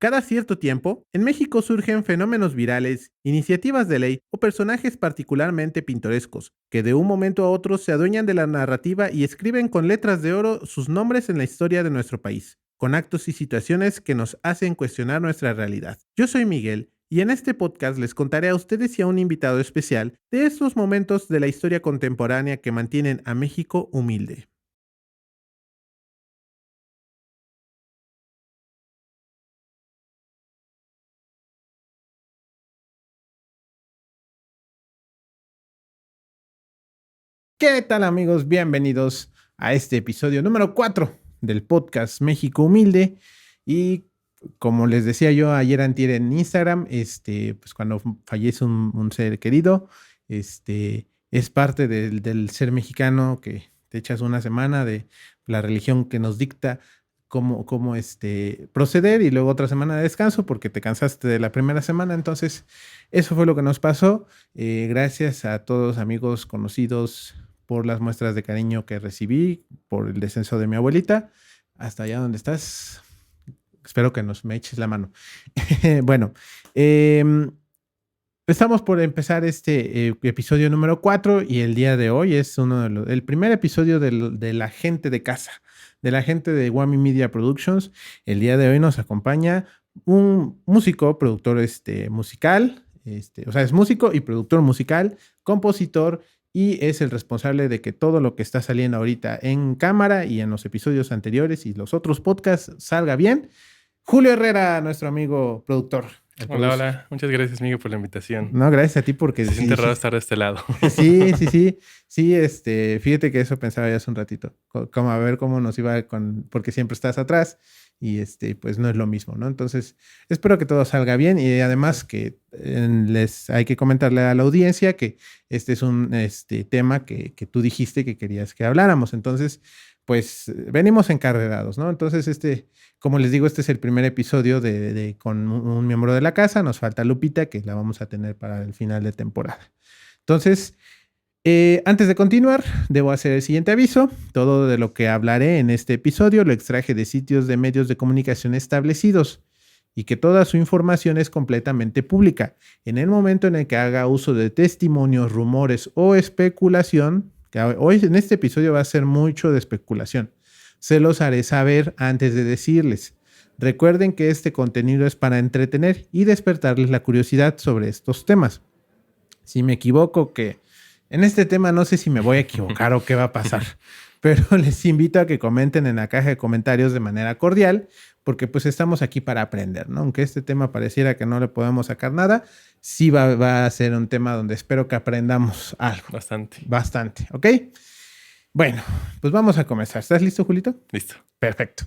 Cada cierto tiempo, en México surgen fenómenos virales, iniciativas de ley o personajes particularmente pintorescos, que de un momento a otro se adueñan de la narrativa y escriben con letras de oro sus nombres en la historia de nuestro país, con actos y situaciones que nos hacen cuestionar nuestra realidad. Yo soy Miguel y en este podcast les contaré a ustedes y a un invitado especial de estos momentos de la historia contemporánea que mantienen a México humilde. ¿Qué tal, amigos? Bienvenidos a este episodio número 4 del podcast México Humilde. Y como les decía yo ayer antier en Instagram, pues cuando fallece un ser querido, es parte del ser mexicano que te echas una semana de la religión que nos dicta cómo proceder y luego otra semana de descanso porque te cansaste de la primera semana. Entonces, eso fue lo que nos pasó. Gracias a todos amigos conocidos por las muestras de cariño que recibí, por el descenso de mi abuelita, hasta allá donde estás. Espero que me eches la mano. Bueno, eh, estamos por empezar este episodio número 4 y el día de hoy es el primer episodio de la gente de casa, de la gente de Wami Media Productions. El día de hoy nos acompaña un músico, productor musical, o sea, es músico y productor musical, compositor y es el responsable de que todo lo que está saliendo ahorita en cámara y en los episodios anteriores y los otros podcasts salga bien. Julio Herrera, nuestro amigo productor. Hola, hola. Muchas gracias, Miguel, por la invitación. No, gracias a ti porque Se siente raro estar de este lado. Sí, sí, sí. Sí, fíjate que eso pensaba ya hace un ratito. Como a ver cómo nos iba porque siempre estás atrás y pues no es lo mismo, ¿no? Entonces, espero que todo salga bien y además que hay que comentarle a la audiencia que este es un tema que tú dijiste que querías que habláramos. Entonces, pues venimos encarrerados, ¿no? Entonces, como les digo, este es el primer episodio con un miembro de la casa. Nos falta Lupita, que la vamos a tener para el final de temporada. Entonces, antes de continuar, debo hacer el siguiente aviso. Todo de lo que hablaré en este episodio lo extraje de sitios de medios de comunicación establecidos y que toda su información es completamente pública. En el momento en el que haga uso de testimonios, rumores o especulación, que hoy en este episodio va a ser mucho de especulación, se los haré saber antes de decirles. Recuerden que este contenido es para entretener y despertarles la curiosidad sobre estos temas. Si me equivoco, que en este tema no sé si me voy a equivocar o qué va a pasar, pero les invito a que comenten en la caja de comentarios de manera cordial, porque pues estamos aquí para aprender, ¿no? Aunque este tema pareciera que no le podemos sacar nada, sí va a ser un tema donde espero que aprendamos algo. Bastante. Bastante, ¿ok? Bueno, pues vamos a comenzar. ¿Estás listo, Julito? Listo. Perfecto.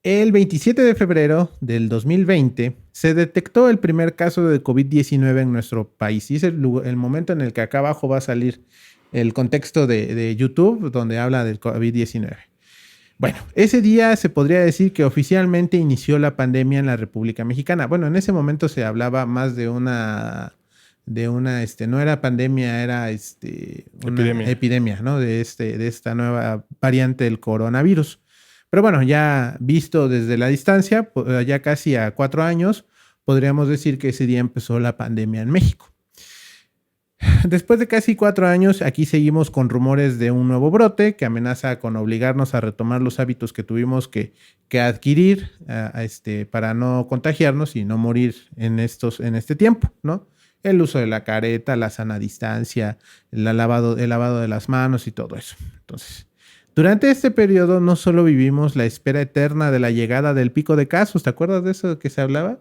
El 27 de febrero del 2020 se detectó el primer caso de COVID-19 en nuestro país. Y es el momento en el que acá abajo va a salir el contexto de YouTube donde habla del COVID-19. Bueno, ese día se podría decir que oficialmente inició la pandemia en la República Mexicana. Bueno, en ese momento se hablaba más de una, no era pandemia, era una epidemia, ¿no? De esta nueva variante del coronavirus. Pero bueno, ya visto desde la distancia, ya casi a 4 años, podríamos decir que ese día empezó la pandemia en México. Después de casi 4 años, aquí seguimos con rumores de un nuevo brote que amenaza con obligarnos a retomar los hábitos que tuvimos que adquirir para no contagiarnos y no morir en este tiempo, ¿no? El uso de la careta, la sana distancia, el lavado de las manos y todo eso. Entonces, durante este periodo no solo vivimos la espera eterna de la llegada del pico de casos, ¿te acuerdas de eso que se hablaba?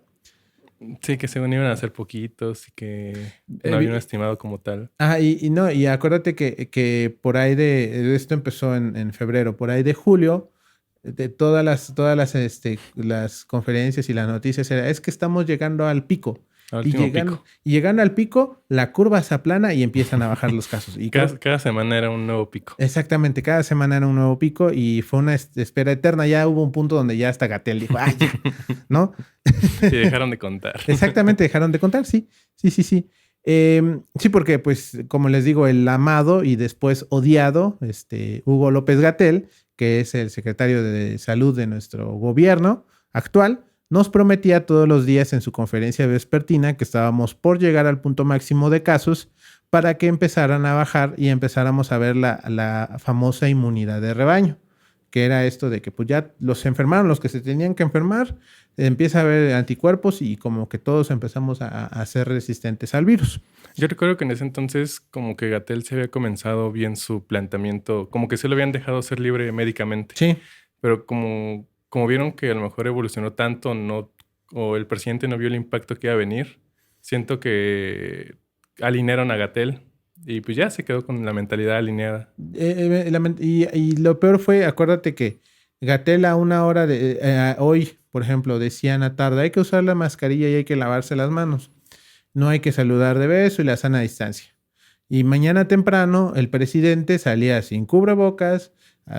Sí, que según iban a ser poquitos y que no habían estimado como tal. Y acuérdate que por ahí esto empezó en febrero, por ahí de julio, de todas las conferencias y las noticias es que estamos llegando al pico. Y llegando al pico, la curva se aplana y empiezan a bajar los casos. Y cada semana era un nuevo pico. Exactamente, cada semana era un nuevo pico y fue una espera eterna. Ya hubo un punto donde ya hasta Gatell dijo, ¡ay, ya! ¿No? Y dejaron de contar. Exactamente, dejaron de contar, sí. Sí. Sí, porque, pues, como les digo, el amado y después odiado, Hugo López Gatell, que es el secretario de Salud de nuestro gobierno actual, nos prometía todos los días en su conferencia vespertina que estábamos por llegar al punto máximo de casos para que empezaran a bajar y empezáramos a ver la famosa inmunidad de rebaño, que era esto de que pues ya los enfermaron los que se tenían que enfermar, empieza a haber anticuerpos y como que todos empezamos a ser resistentes al virus. Yo recuerdo que en ese entonces como que Gatell se había comenzado bien su planteamiento, como que se lo habían dejado ser libre médicamente. Sí. Pero como vieron que a lo mejor evolucionó tanto, o el presidente no vio el impacto que iba a venir, siento que alinearon a Gatell y pues ya se quedó con la mentalidad alineada. Y lo peor fue, acuérdate que Gatell a una hora de hoy, por ejemplo, decía en la tarde, hay que usar la mascarilla y hay que lavarse las manos. No hay que saludar de beso y la sana distancia. Y mañana temprano el presidente salía sin cubrebocas,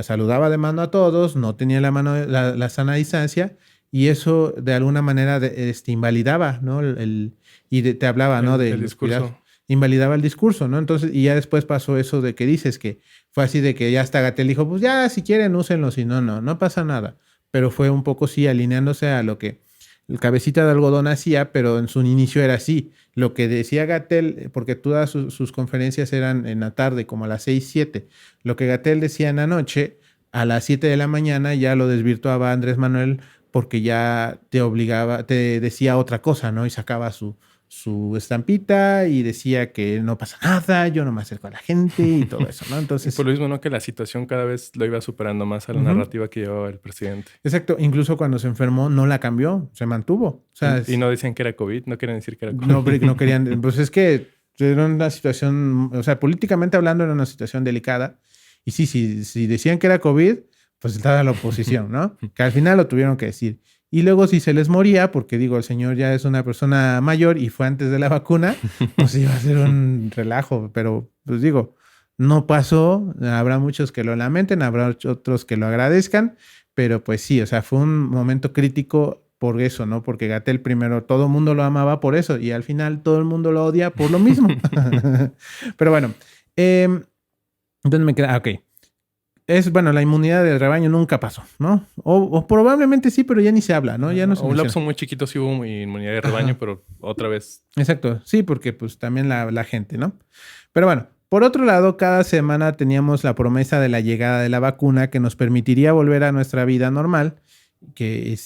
saludaba de mano a todos, no tenía la sana distancia y eso de alguna manera invalidaba, ¿no? Te hablaba, ¿no? El discurso. Invalidaba el discurso, ¿no? Entonces, y ya después pasó eso de que dices que fue así de que ya hasta Gatell dijo, pues ya, si quieren, úsenlo, si no, no pasa nada. Pero fue un poco, sí, alineándose a lo que el cabecita de algodón hacía, pero en su inicio era así. Lo que decía Gatell, porque todas sus conferencias eran en la tarde, como a las 6, 7. Lo que Gatell decía en la noche, a las 7 de la mañana ya lo desvirtuaba Andrés Manuel porque ya te decía otra cosa, ¿no? Y sacaba su estampita y decía que no pasa nada, yo no me acerco a la gente y todo eso, ¿no? Entonces, y por lo mismo, ¿no? Que la situación cada vez lo iba superando más a la narrativa que llevaba el presidente. Exacto. Incluso cuando se enfermó no la cambió, se mantuvo. O sea, y no decían que era COVID, no querían decir que era COVID. No querían, pues es que era una situación, o sea, políticamente hablando era una situación delicada. Y sí, si decían que era COVID, pues estaba la oposición, ¿no? Que al final lo tuvieron que decir. Y luego si se les moría, porque digo, el señor ya es una persona mayor y fue antes de la vacuna, pues iba a ser un relajo. Pero pues digo, no pasó. Habrá muchos que lo lamenten, habrá otros que lo agradezcan. Pero pues sí, o sea, fue un momento crítico por eso, ¿no? Porque Gatell primero todo el mundo lo amaba por eso y al final todo el mundo lo odia por lo mismo. Pero bueno, entonces me queda, ok. Bueno, la inmunidad del rebaño nunca pasó, ¿no? O probablemente sí, pero ya ni se habla, ¿no? Ya no se un lapso muy chiquito sí hubo inmunidad de rebaño, pero otra vez. Exacto, sí, porque pues también la gente, ¿no? Pero bueno, por otro lado, cada semana teníamos la promesa de la llegada de la vacuna que nos permitiría volver a nuestra vida normal, que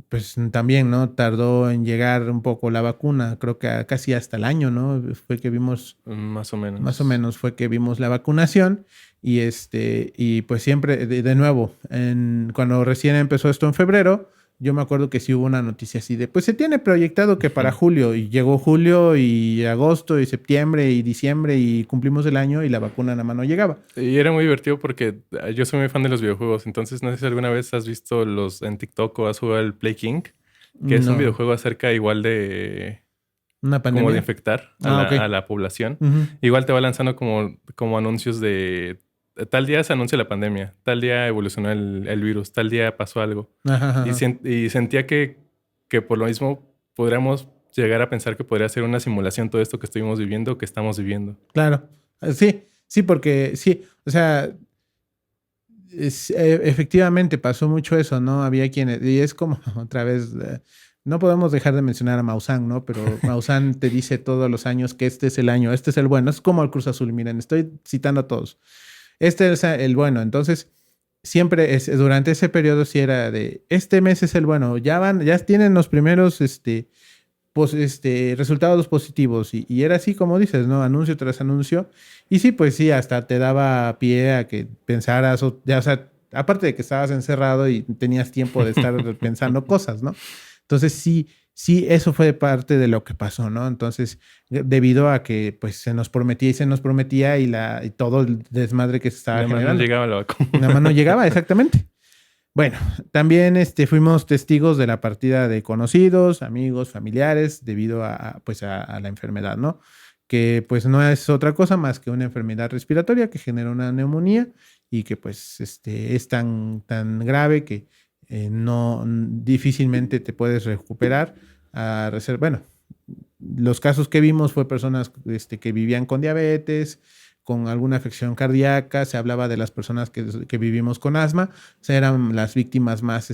pues también, ¿no? Tardó en llegar un poco la vacuna, creo que casi hasta el año, ¿no? Fue que vimos... Más o menos. Más o menos fue que vimos la vacunación y pues siempre, de nuevo, cuando recién empezó esto en febrero, yo me acuerdo que sí hubo una noticia así de, pues se tiene proyectado que para julio, y llegó julio y agosto y septiembre y diciembre y cumplimos el año y la vacuna nada más no llegaba. Y era muy divertido porque yo soy muy fan de los videojuegos, entonces no sé si alguna vez has visto en TikTok o has jugado el Play King, que es un videojuego acerca igual de... ¿Una pandemia? Como de infectar a la población. Igual te va lanzando como anuncios de... Tal día se anuncia la pandemia, tal día evolucionó el virus, tal día pasó algo. Ajá. Y sentía que por lo mismo podríamos llegar a pensar que podría ser una simulación todo esto que estuvimos viviendo, que estamos viviendo. Claro. Sí, porque sí, o sea, efectivamente pasó mucho eso, ¿no? Había quienes, y es como otra vez, no podemos dejar de mencionar a Maussan, ¿no? Pero Maussan te dice todos los años que este es el año, este es el bueno, es como el Cruz Azul, miren, estoy citando a todos. Este es el bueno, entonces siempre durante ese periodo sí era de, este mes es el bueno, ya tienen los primeros, resultados positivos y era así como dices, ¿no? Anuncio tras anuncio. Y sí, pues sí, hasta te daba pie a que pensaras, o sea, aparte de que estabas encerrado y tenías tiempo de estar pensando cosas, ¿no? Entonces sí, eso fue parte de lo que pasó, ¿no? Entonces, debido a que pues se nos prometía y todo el desmadre que se estaba generando. No llegaba la vacuna. Nada más no llegaba, exactamente. Bueno, también fuimos testigos de la partida de conocidos, amigos, familiares, debido a la enfermedad, ¿no? Que pues no es otra cosa más que una enfermedad respiratoria que genera una neumonía y que pues es tan grave que no difícilmente te puedes recuperar. Bueno, los casos que vimos fue personas que vivían con diabetes, con alguna afección cardíaca, se hablaba de las personas que vivimos con asma, o sea, eran las víctimas más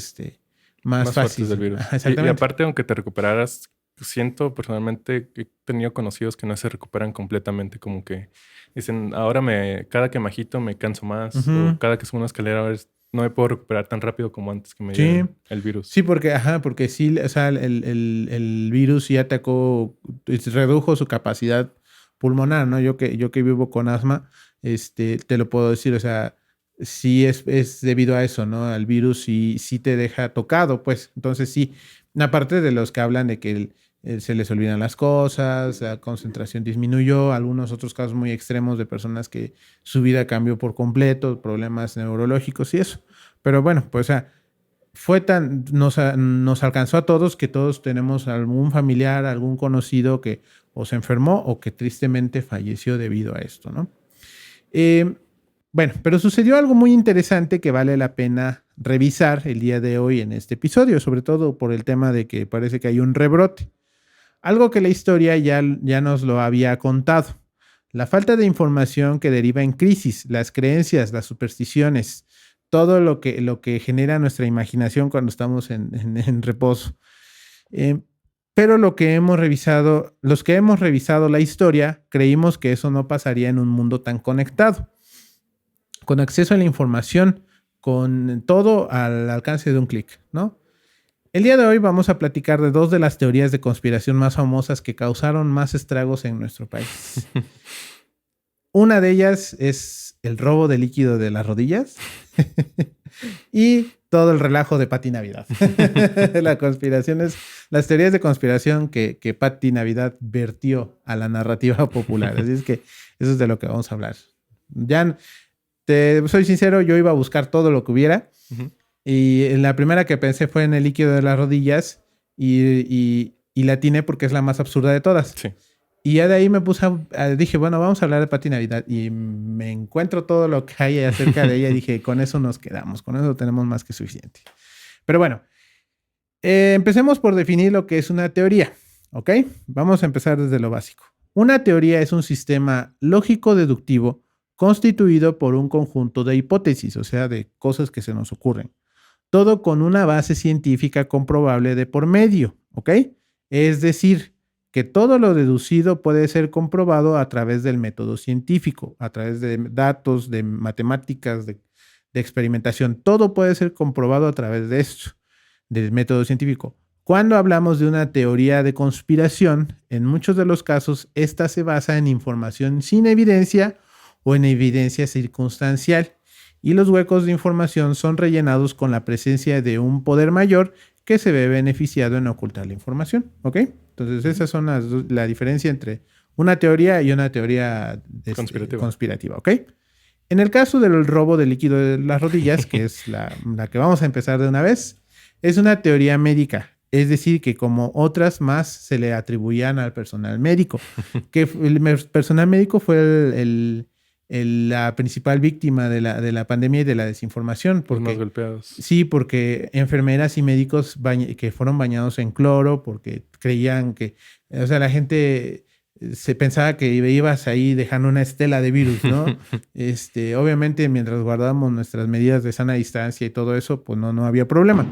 más fácil del virus. Exactamente. Y aparte, aunque te recuperaras, siento personalmente que he tenido conocidos que no se recuperan completamente, como que dicen, ahora cada que me agito me canso más, o cada que subo una escalera ahora no me puedo recuperar tan rápido como antes que me dio el virus. Sí, porque sí, o sea, el virus sí atacó, redujo su capacidad pulmonar, ¿no? Yo que vivo con asma, te lo puedo decir, o sea, sí es debido a eso, ¿no? Al virus sí te deja tocado, pues. Entonces sí, aparte de los que hablan de que se les olvidan las cosas, la concentración disminuyó, algunos otros casos muy extremos de personas que su vida cambió por completo, problemas neurológicos y eso. Pero bueno, pues, o sea, nos alcanzó a todos que todos tenemos algún familiar, algún conocido que o se enfermó o que tristemente falleció debido a esto, ¿no? Bueno, pero sucedió algo muy interesante que vale la pena revisar el día de hoy en este episodio, sobre todo por el tema de que parece que hay un rebrote. Algo que la historia ya nos lo había contado. La falta de información que deriva en crisis, las creencias, las supersticiones, todo lo que genera nuestra imaginación cuando estamos en reposo. Pero los que hemos revisado la historia, creímos que eso no pasaría en un mundo tan conectado, con acceso a la información, con todo al alcance de un clic, ¿no? El día de hoy vamos a platicar de dos de las teorías de conspiración más famosas que causaron más estragos en nuestro país. Una de ellas es el robo de líquido de las rodillas y todo el relajo de Pati Navidad. Las teorías de conspiración que Pati Navidad vertió a la narrativa popular. Así es que eso es de lo que vamos a hablar. Ya, soy sincero, yo iba a buscar todo lo que hubiera. Y la primera que pensé fue en el líquido de las rodillas y la atiné porque es la más absurda de todas. Sí. Y ya de ahí me puse dije, bueno, vamos a hablar de Pati Navidad. Y me encuentro todo lo que hay acerca de ella y dije, con eso nos quedamos, con eso tenemos más que suficiente. Pero bueno, empecemos por definir lo que es una teoría, ¿ok? Vamos a empezar desde lo básico. Una teoría es un sistema lógico-deductivo constituido por un conjunto de hipótesis, o sea, de cosas que se nos ocurren. Todo con una base científica comprobable de por medio, ¿ok? Es decir, que todo lo deducido puede ser comprobado a través del método científico, a través de datos, de matemáticas, de experimentación. Todo puede ser comprobado a través de esto, del método científico. Cuando hablamos de una teoría de conspiración, en muchos de los casos, esta se basa en información sin evidencia o en evidencia circunstancial, y los huecos de información son rellenados con la presencia de un poder mayor que se ve beneficiado en ocultar la información, ¿ok? Entonces, esas son la diferencia entre una teoría y una teoría conspirativa, ¿ok? En el caso del robo de líquido de las rodillas, que es la que vamos a empezar de una vez, es una teoría médica. Es decir, que como otras más se le atribuían al personal médico, que el personal médico fue la principal víctima de la pandemia y de la desinformación. Los más golpeados. Sí, porque enfermeras y médicos que fueron bañados en cloro, porque creían que, o sea, la gente se pensaba que ibas ahí dejando una estela de virus, ¿no? Obviamente, mientras guardábamos nuestras medidas de sana distancia y todo eso, pues no había problema.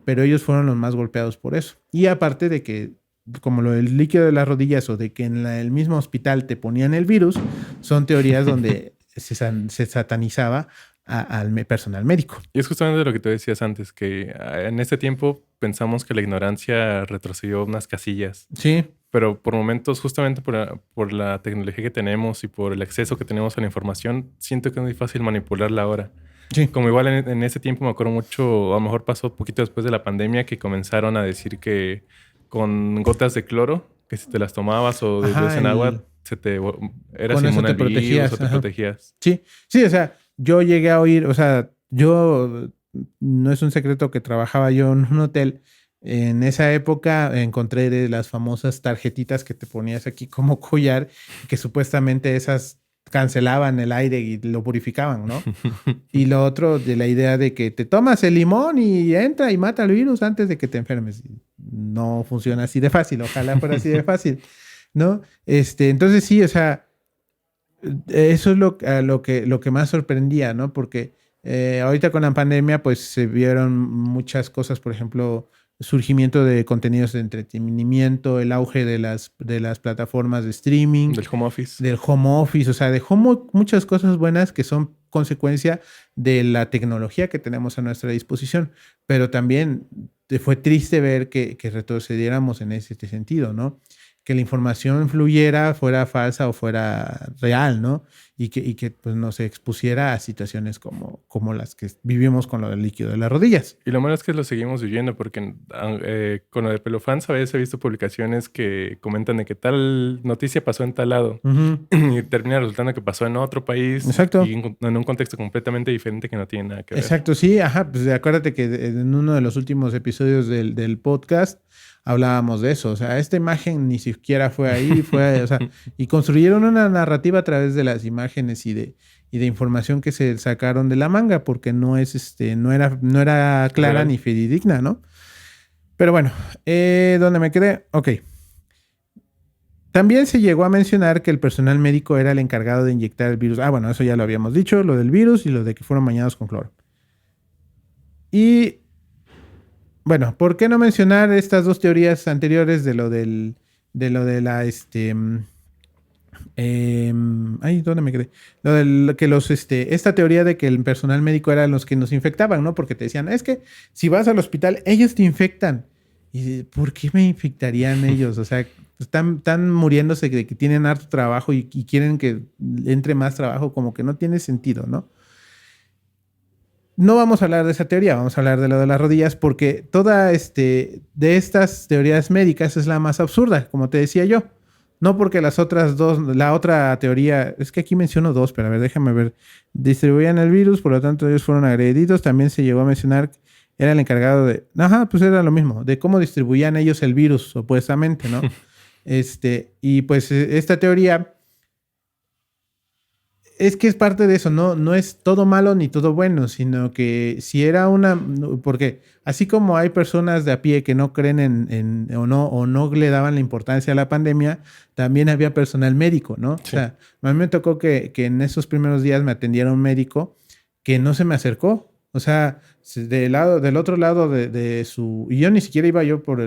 Pero ellos fueron los más golpeados por eso. Y aparte de que, como lo del líquido de las rodillas o de que en el mismo hospital te ponían el virus, son teorías donde se satanizaba al personal médico. Y es justamente lo que tú decías antes, que en este tiempo pensamos que la ignorancia retrocedió unas casillas. Sí. Pero por momentos, justamente por la tecnología que tenemos y por el acceso que tenemos a la información, siento que es muy fácil manipularla ahora. Sí. Como igual en ese tiempo me acuerdo mucho, a lo mejor pasó poquito después de la pandemia, que comenzaron a decir que con gotas de cloro, que si te las tomabas o bebías en agua, eras inmune al virus o te protegías. Sí, o sea, yo llegué a oír, o sea, no es un secreto que trabajaba yo en un hotel. En esa época encontré las famosas tarjetitas que te ponías aquí como collar, que supuestamente esas cancelaban el aire y lo purificaban, ¿no? Y lo otro de la idea de que te tomas el limón y entra y mata el virus antes de que te enfermes. No funciona así de fácil, ojalá fuera así de fácil, ¿no? Entonces sí, o sea, eso es lo que más sorprendía, ¿no? Porque Ahorita con la pandemia, pues se vieron muchas cosas, por ejemplo, surgimiento de contenidos de entretenimiento, el auge de las plataformas de streaming. Del home office. Del home office, o sea, dejó muchas cosas buenas que son consecuencia de la tecnología que tenemos a nuestra disposición. Pero también fue triste ver que retrocediéramos en ese sentido, ¿no? Que la información fluyera, fuera falsa o fuera real, ¿no? Y que pues, nos expusiera a situaciones como las que vivimos con lo del líquido de las rodillas. Y lo malo es que lo seguimos viviendo porque con lo de Pelofans a veces he visto publicaciones que comentan de que tal noticia pasó en tal lado y termina resultando que pasó en otro país. Exacto. Y en un contexto completamente diferente que no tiene nada que ver. Exacto, sí, ajá. Pues acuérdate que en uno de los últimos episodios del podcast hablábamos de eso, o sea, esta imagen ni siquiera fue ahí, o sea, y construyeron una narrativa a través de las imágenes y de información que se sacaron de la manga, porque no era clara ni fidedigna, ¿no? Pero bueno, ¿dónde me quedé? Ok. También se llegó a mencionar que el personal médico era el encargado de inyectar el virus. Ah, bueno, eso ya lo habíamos dicho, lo del virus y lo de que fueron bañados con cloro. Y bueno, ¿por qué no mencionar estas dos teorías anteriores de lo de la ¿dónde me quedé? Lo del que esta teoría de que el personal médico eran los que nos infectaban, ¿no? Porque te decían, es que si vas al hospital, ellos te infectan. ¿Y por qué me infectarían ellos? O sea, están muriéndose de que tienen harto trabajo y quieren que entre más trabajo, como que no tiene sentido, ¿no? No vamos a hablar de esa teoría, vamos a hablar de lo de las rodillas, porque toda de estas teorías médicas es la más absurda, como te decía yo. No porque las otras dos, la otra teoría, es que aquí menciono dos, pero a ver, déjame ver. Distribuían el virus, por lo tanto ellos fueron agredidos. También se llegó a mencionar que era el encargado de, pues era lo mismo, de cómo distribuían ellos el virus, supuestamente, ¿no? Y pues esta teoría es que es parte de eso, no es todo malo ni todo bueno, sino que si era porque así como hay personas de a pie que no creen o no le daban la importancia a la pandemia, también había personal médico, ¿no? Sí. O sea, a mí me tocó que en esos primeros días me atendiera un médico que no se me acercó. O sea, del otro lado de su... Y yo ni siquiera iba yo por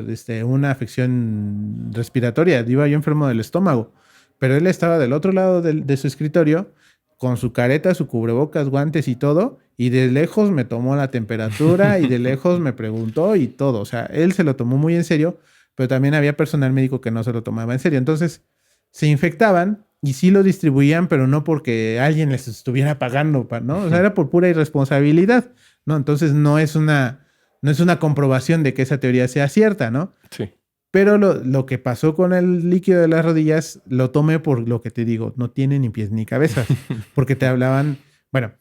una afección respiratoria, iba yo enfermo del estómago. Pero él estaba del otro lado de su escritorio con su careta, su cubrebocas, guantes y todo, y de lejos me tomó la temperatura y de lejos me preguntó y todo. O sea, él se lo tomó muy en serio, pero también había personal médico que no se lo tomaba en serio. Entonces, se infectaban y sí lo distribuían, pero no porque alguien les estuviera pagando, ¿no? O sea, era por pura irresponsabilidad, ¿no? Entonces, no es una comprobación de que esa teoría sea cierta, ¿no? Sí. Pero lo que pasó con el líquido de las rodillas, lo tomé por lo que te digo, no tiene ni pies ni cabezas, porque te hablaban, bueno,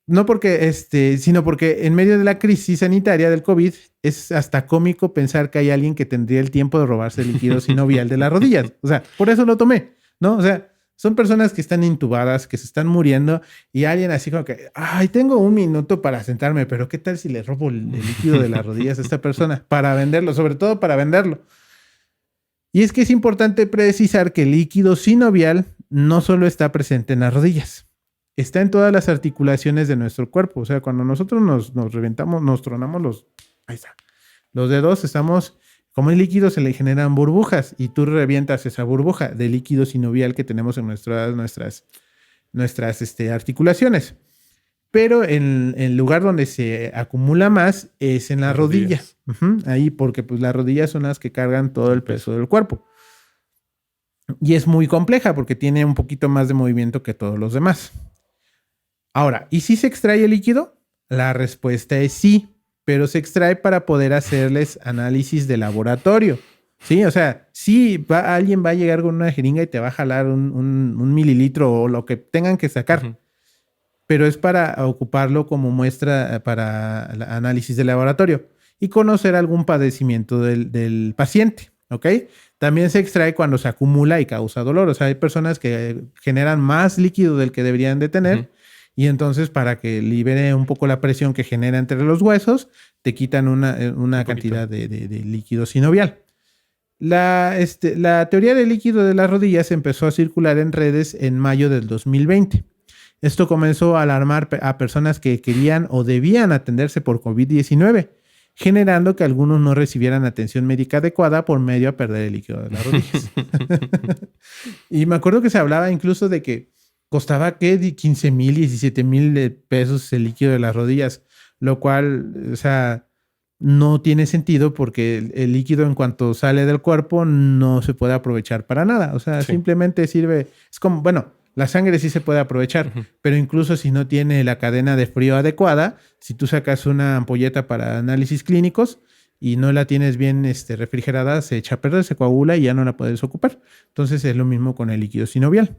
no porque sino porque en medio de la crisis sanitaria del COVID es hasta cómico pensar que hay alguien que tendría el tiempo de robarse el líquido sinovial de las rodillas. O sea, por eso lo tomé, ¿no? O sea, son personas que están intubadas, que se están muriendo y alguien así como que, ay, tengo un minuto para sentarme, pero ¿qué tal si le robo el líquido de las rodillas a esta persona? Para venderlo, sobre todo para venderlo. Y es que es importante precisar que el líquido sinovial no solo está presente en las rodillas, está en todas las articulaciones de nuestro cuerpo. O sea, cuando nosotros nos reventamos, nos tronamos los dedos, estamos... Como el líquido se le generan burbujas y tú revientas esa burbuja de líquido sinovial que tenemos en nuestras articulaciones. Pero en el lugar donde se acumula más es en las rodillas. Ahí porque pues las rodillas son las que cargan todo el peso del cuerpo. Y es muy compleja porque tiene un poquito más de movimiento que todos los demás. Ahora, ¿y si se extrae el líquido? La respuesta es sí. Pero se extrae para poder hacerles análisis de laboratorio. Sí, o sea, sí, alguien va a llegar con una jeringa y te va a jalar un mililitro o lo que tengan que sacar. Pero es para ocuparlo como muestra para el análisis de laboratorio y conocer algún padecimiento del paciente, ¿ok? También se extrae cuando se acumula y causa dolor. O sea, hay personas que generan más líquido del que deberían de tener. Y entonces, para que libere un poco la presión que genera entre los huesos, te quitan una cantidad de líquido sinovial. La teoría del líquido de las rodillas empezó a circular en redes en mayo del 2020. Esto comenzó a alarmar a personas que querían o debían atenderse por COVID-19, generando que algunos no recibieran atención médica adecuada por medio a perder el líquido de las rodillas. Y me acuerdo que se hablaba incluso de que costaba, ¿qué? 15,000, 17,000 pesos el líquido de las rodillas, lo cual, o sea, no tiene sentido porque el líquido en cuanto sale del cuerpo no se puede aprovechar para nada. O sea, simplemente sirve, es como, bueno, la sangre sí se puede aprovechar, pero incluso si no tiene la cadena de frío adecuada, si tú sacas una ampolleta para análisis clínicos y no la tienes bien refrigerada, se echa a perder, se coagula y ya no la puedes ocupar. Entonces es lo mismo con el líquido sinovial.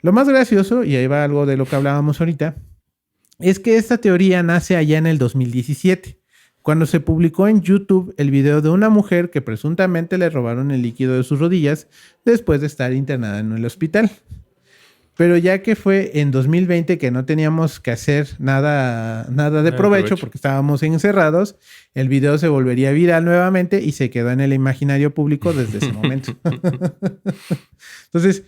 Lo más gracioso, y ahí va algo de lo que hablábamos ahorita, es que esta teoría nace allá en el 2017, cuando se publicó en YouTube el video de una mujer que presuntamente le robaron el líquido de sus rodillas después de estar internada en el hospital. Pero ya que fue en 2020 que no teníamos que hacer nada de provecho porque estábamos encerrados, el video se volvería viral nuevamente y se quedó en el imaginario público desde ese momento. Entonces,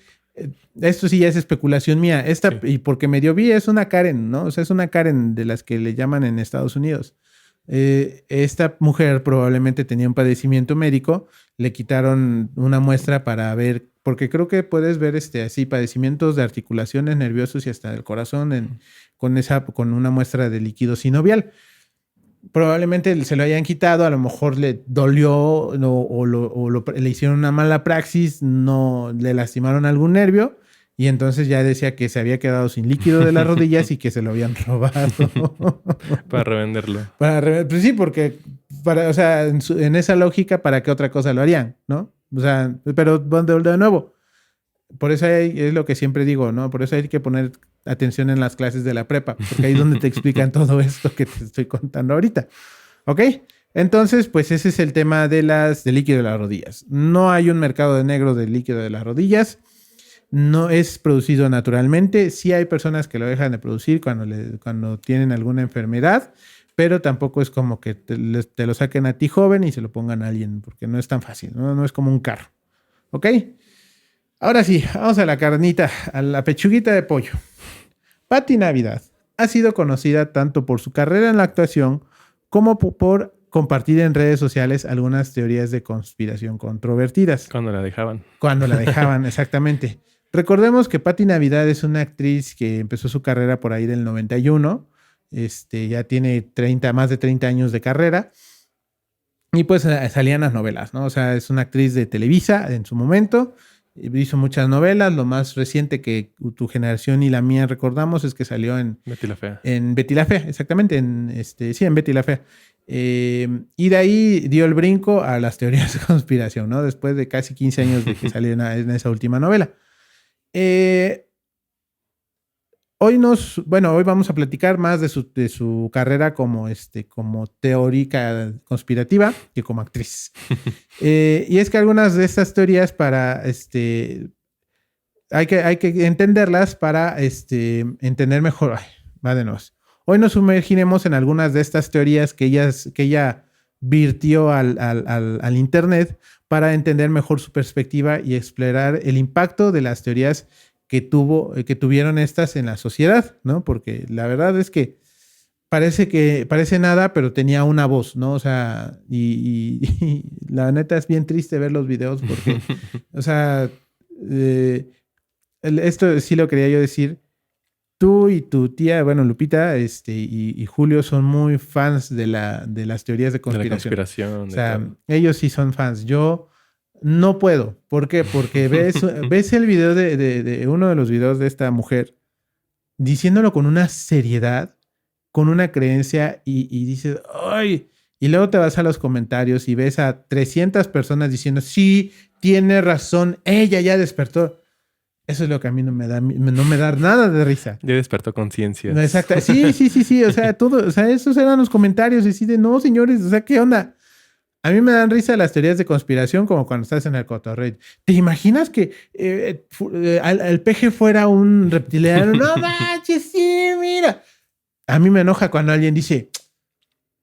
esto sí ya es especulación mía. Y porque medio vi, es una Karen, ¿no? O sea, es una Karen de las que le llaman en Estados Unidos. Esta mujer probablemente tenía un padecimiento médico, le quitaron una muestra para ver, porque creo que puedes ver así padecimientos de articulaciones nerviosos y hasta del corazón con una muestra de líquido sinovial. Probablemente se lo hayan quitado, a lo mejor le dolió le hicieron una mala praxis, no le lastimaron algún nervio y entonces ya decía que se había quedado sin líquido de las rodillas y que se lo habían robado. Para revenderlo. Pues sí, porque o sea, en esa lógica, ¿para qué otra cosa lo harían? ¿No? O sea, pero de nuevo, por eso es lo que siempre digo, ¿no? Por eso hay que poner atención en las clases de la prepa, porque ahí es donde te explican todo esto que te estoy contando ahorita. ¿Ok? Entonces, pues ese es el tema del líquido de las rodillas. No hay un mercado de negro del líquido de las rodillas. No es producido naturalmente. Sí hay personas que lo dejan de producir cuando tienen alguna enfermedad, pero tampoco es como que te lo saquen a ti joven y se lo pongan a alguien, porque no es tan fácil, ¿no? No es como un carro. ¿Ok? Ahora sí, vamos a la carnita, a la pechuguita de pollo. Patti Navidad ha sido conocida tanto por su carrera en la actuación como por compartir en redes sociales algunas teorías de conspiración controvertidas. Cuando la dejaban. Cuando la dejaban, exactamente. Recordemos que Patti Navidad es una actriz que empezó su carrera por ahí del 91. Ya tiene más de 30 años de carrera. Y pues salían las novelas, ¿no? O sea, es una actriz de Televisa en su momento. Hizo muchas novelas. Lo más reciente que tu generación y la mía recordamos es que salió en Betty la Fea. En Betty la Fea, exactamente. Sí, en Betty la Fea. Y de ahí dio el brinco a las teorías de conspiración, ¿no? Después de casi 15 años de que salió en esa última novela. Hoy vamos a platicar más de su carrera como teórica conspirativa que como actriz. Y es que algunas de estas teorías hay que entenderlas para entender mejor. Ay, va de nuevo. Hoy nos sumergiremos en algunas de estas teorías que ella virtió al internet para entender mejor su perspectiva y explorar el impacto de las teorías que tuvieron estas en la sociedad, ¿no? Porque la verdad es que parece nada, pero tenía una voz, ¿no? O sea, y la neta es bien triste ver los videos porque, o sea, esto sí lo quería yo decir. Tú y tu tía, bueno, Lupita, y Julio son muy fans de las teorías de conspiración. De la conspiración. O sea, ellos sí son fans. Yo no puedo. ¿Por qué? Porque ves el video de uno de los videos de esta mujer diciéndolo con una seriedad, con una creencia y dices, ¡ay! Y luego te vas a los comentarios y ves a 300 personas diciendo, sí, tiene razón, ella ya despertó. Eso es lo que a mí no me da nada de risa. Ya despertó conciencia. No, exacto. Sí. O sea, esos eran los comentarios. Y así de, no, señores, o sea, ¿qué onda? A mí me dan risa las teorías de conspiración como cuando estás en el cotorreo. ¿Te imaginas que el peje fuera un reptiliano? No manches, sí, mira. A mí me enoja cuando alguien dice,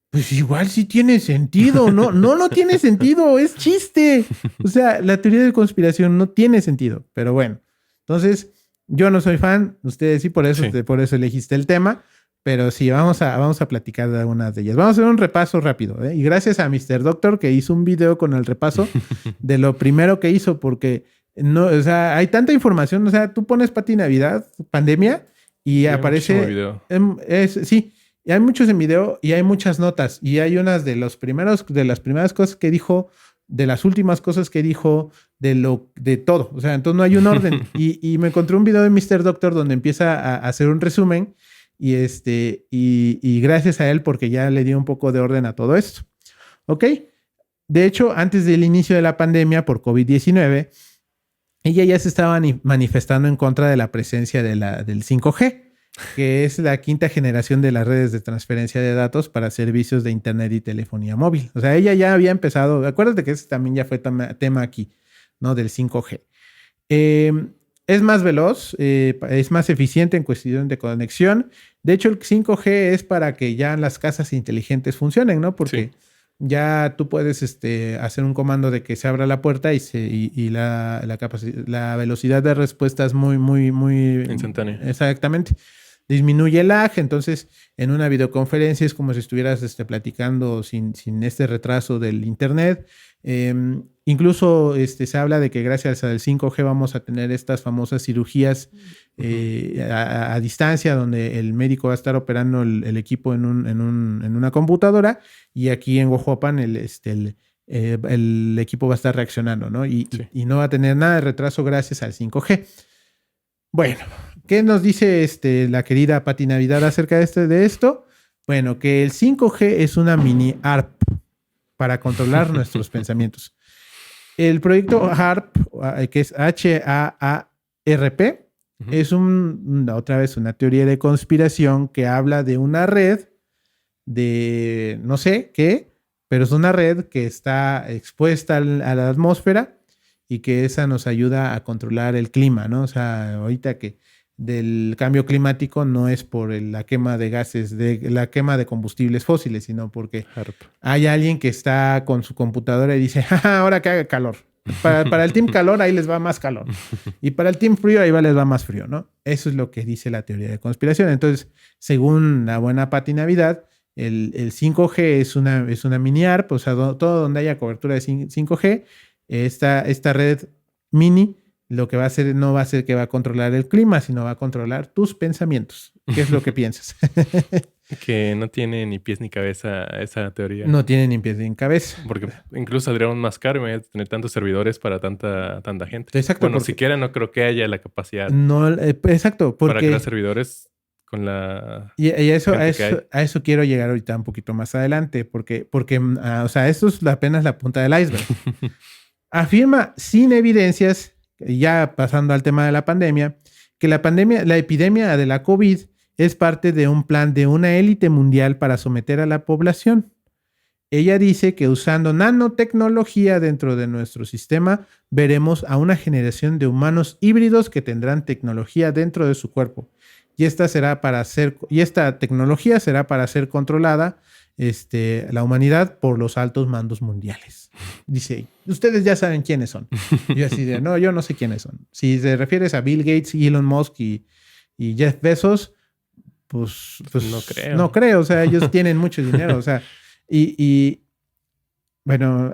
pues igual sí tiene sentido. No tiene sentido, es chiste. O sea, la teoría de conspiración no tiene sentido. Pero bueno, entonces Yo no soy fan, ustedes sí, por eso elegiste el tema. Pero sí, vamos a platicar de algunas de ellas. Vamos a hacer un repaso rápido, ¿eh? Y gracias a Mr. Doctor que hizo un video con el repaso de lo primero que hizo, porque no, o sea, hay tanta información. O sea, tú pones Pati Navidad, pandemia, y aparece. Video. Sí, y hay muchos en video y hay muchas notas. Y hay unas de las primeras cosas que dijo, de las últimas cosas que dijo, de todo. O sea, entonces no hay un orden. y me encontré un video de Mr. Doctor donde empieza a hacer un resumen. Y gracias a él porque ya le dio un poco de orden a todo esto. ¿Ok? De hecho, antes del inicio de la pandemia por COVID-19, ella ya se estaba manifestando en contra de la presencia del 5G, que es la quinta generación de las redes de transferencia de datos para servicios de Internet y telefonía móvil. O sea, ella ya había empezado, acuérdate que ese también ya fue tema aquí, ¿no? Del 5G. Es más veloz, es más eficiente en cuestión de conexión. De hecho, el 5G es para que ya las casas inteligentes funcionen, ¿no? Porque ya tú puedes hacer un comando de que se abra la puerta y la velocidad de respuesta es muy instantánea. Exactamente. Disminuye el lag, entonces en una videoconferencia es como si estuvieras platicando sin este retraso del internet. Incluso se habla de que gracias al 5G vamos a tener estas famosas cirugías a distancia, donde el médico va a estar operando el equipo en una computadora, y aquí en Huajuapan el equipo va a estar reaccionando, ¿no? Y no va a tener nada de retraso gracias al 5G. Bueno, ¿qué nos dice la querida Pati Navidad acerca de esto? Bueno, que el 5G es una mini ARP para controlar nuestros pensamientos. El proyecto HARP, que es HAARP, es otra vez una teoría de conspiración que habla de una red de no sé qué, pero es una red que está expuesta a la atmósfera y que esa nos ayuda a controlar el clima, ¿no? O sea, ahorita que del cambio climático no es por la quema de gases, la quema de combustibles fósiles, sino porque hay alguien que está con su computadora y dice, ahora que haga calor. Para el team calor ahí les va más calor. Y para el team frío ahí les va más frío, ¿no? Eso es lo que dice la teoría de conspiración. Entonces, según la buena Pati Navidad, el 5G es una mini ARP, o sea, todo donde haya cobertura de 5G, esta red mini lo que va a hacer no va a ser que va a controlar el clima, sino va a controlar tus pensamientos. ¿Qué es lo que piensas? Que no tiene ni pies ni cabeza esa teoría. No tiene ni pies ni cabeza. Porque incluso saldría un más caro tener tantos servidores para tanta gente. Exacto. Bueno, siquiera no creo que haya la capacidad. No, exacto. Para crear servidores con la... Y a eso quiero llegar ahorita un poquito más adelante, porque o sea, esto es apenas la punta del iceberg. Afirma sin evidencias, ya pasando al tema de la pandemia, que la epidemia de la COVID es parte de un plan de una élite mundial para someter a la población. Ella dice que usando nanotecnología dentro de nuestro sistema, veremos a una generación de humanos híbridos que tendrán tecnología dentro de su cuerpo. Y esta tecnología será para ser controlada la humanidad por los altos mandos mundiales. Dice, ustedes ya saben quiénes son. Yo así de, no, yo no sé quiénes son. Si te refieres a Bill Gates, Elon Musk y Jeff Bezos, pues no creo. No creo, o sea, ellos tienen mucho dinero, o sea, bueno,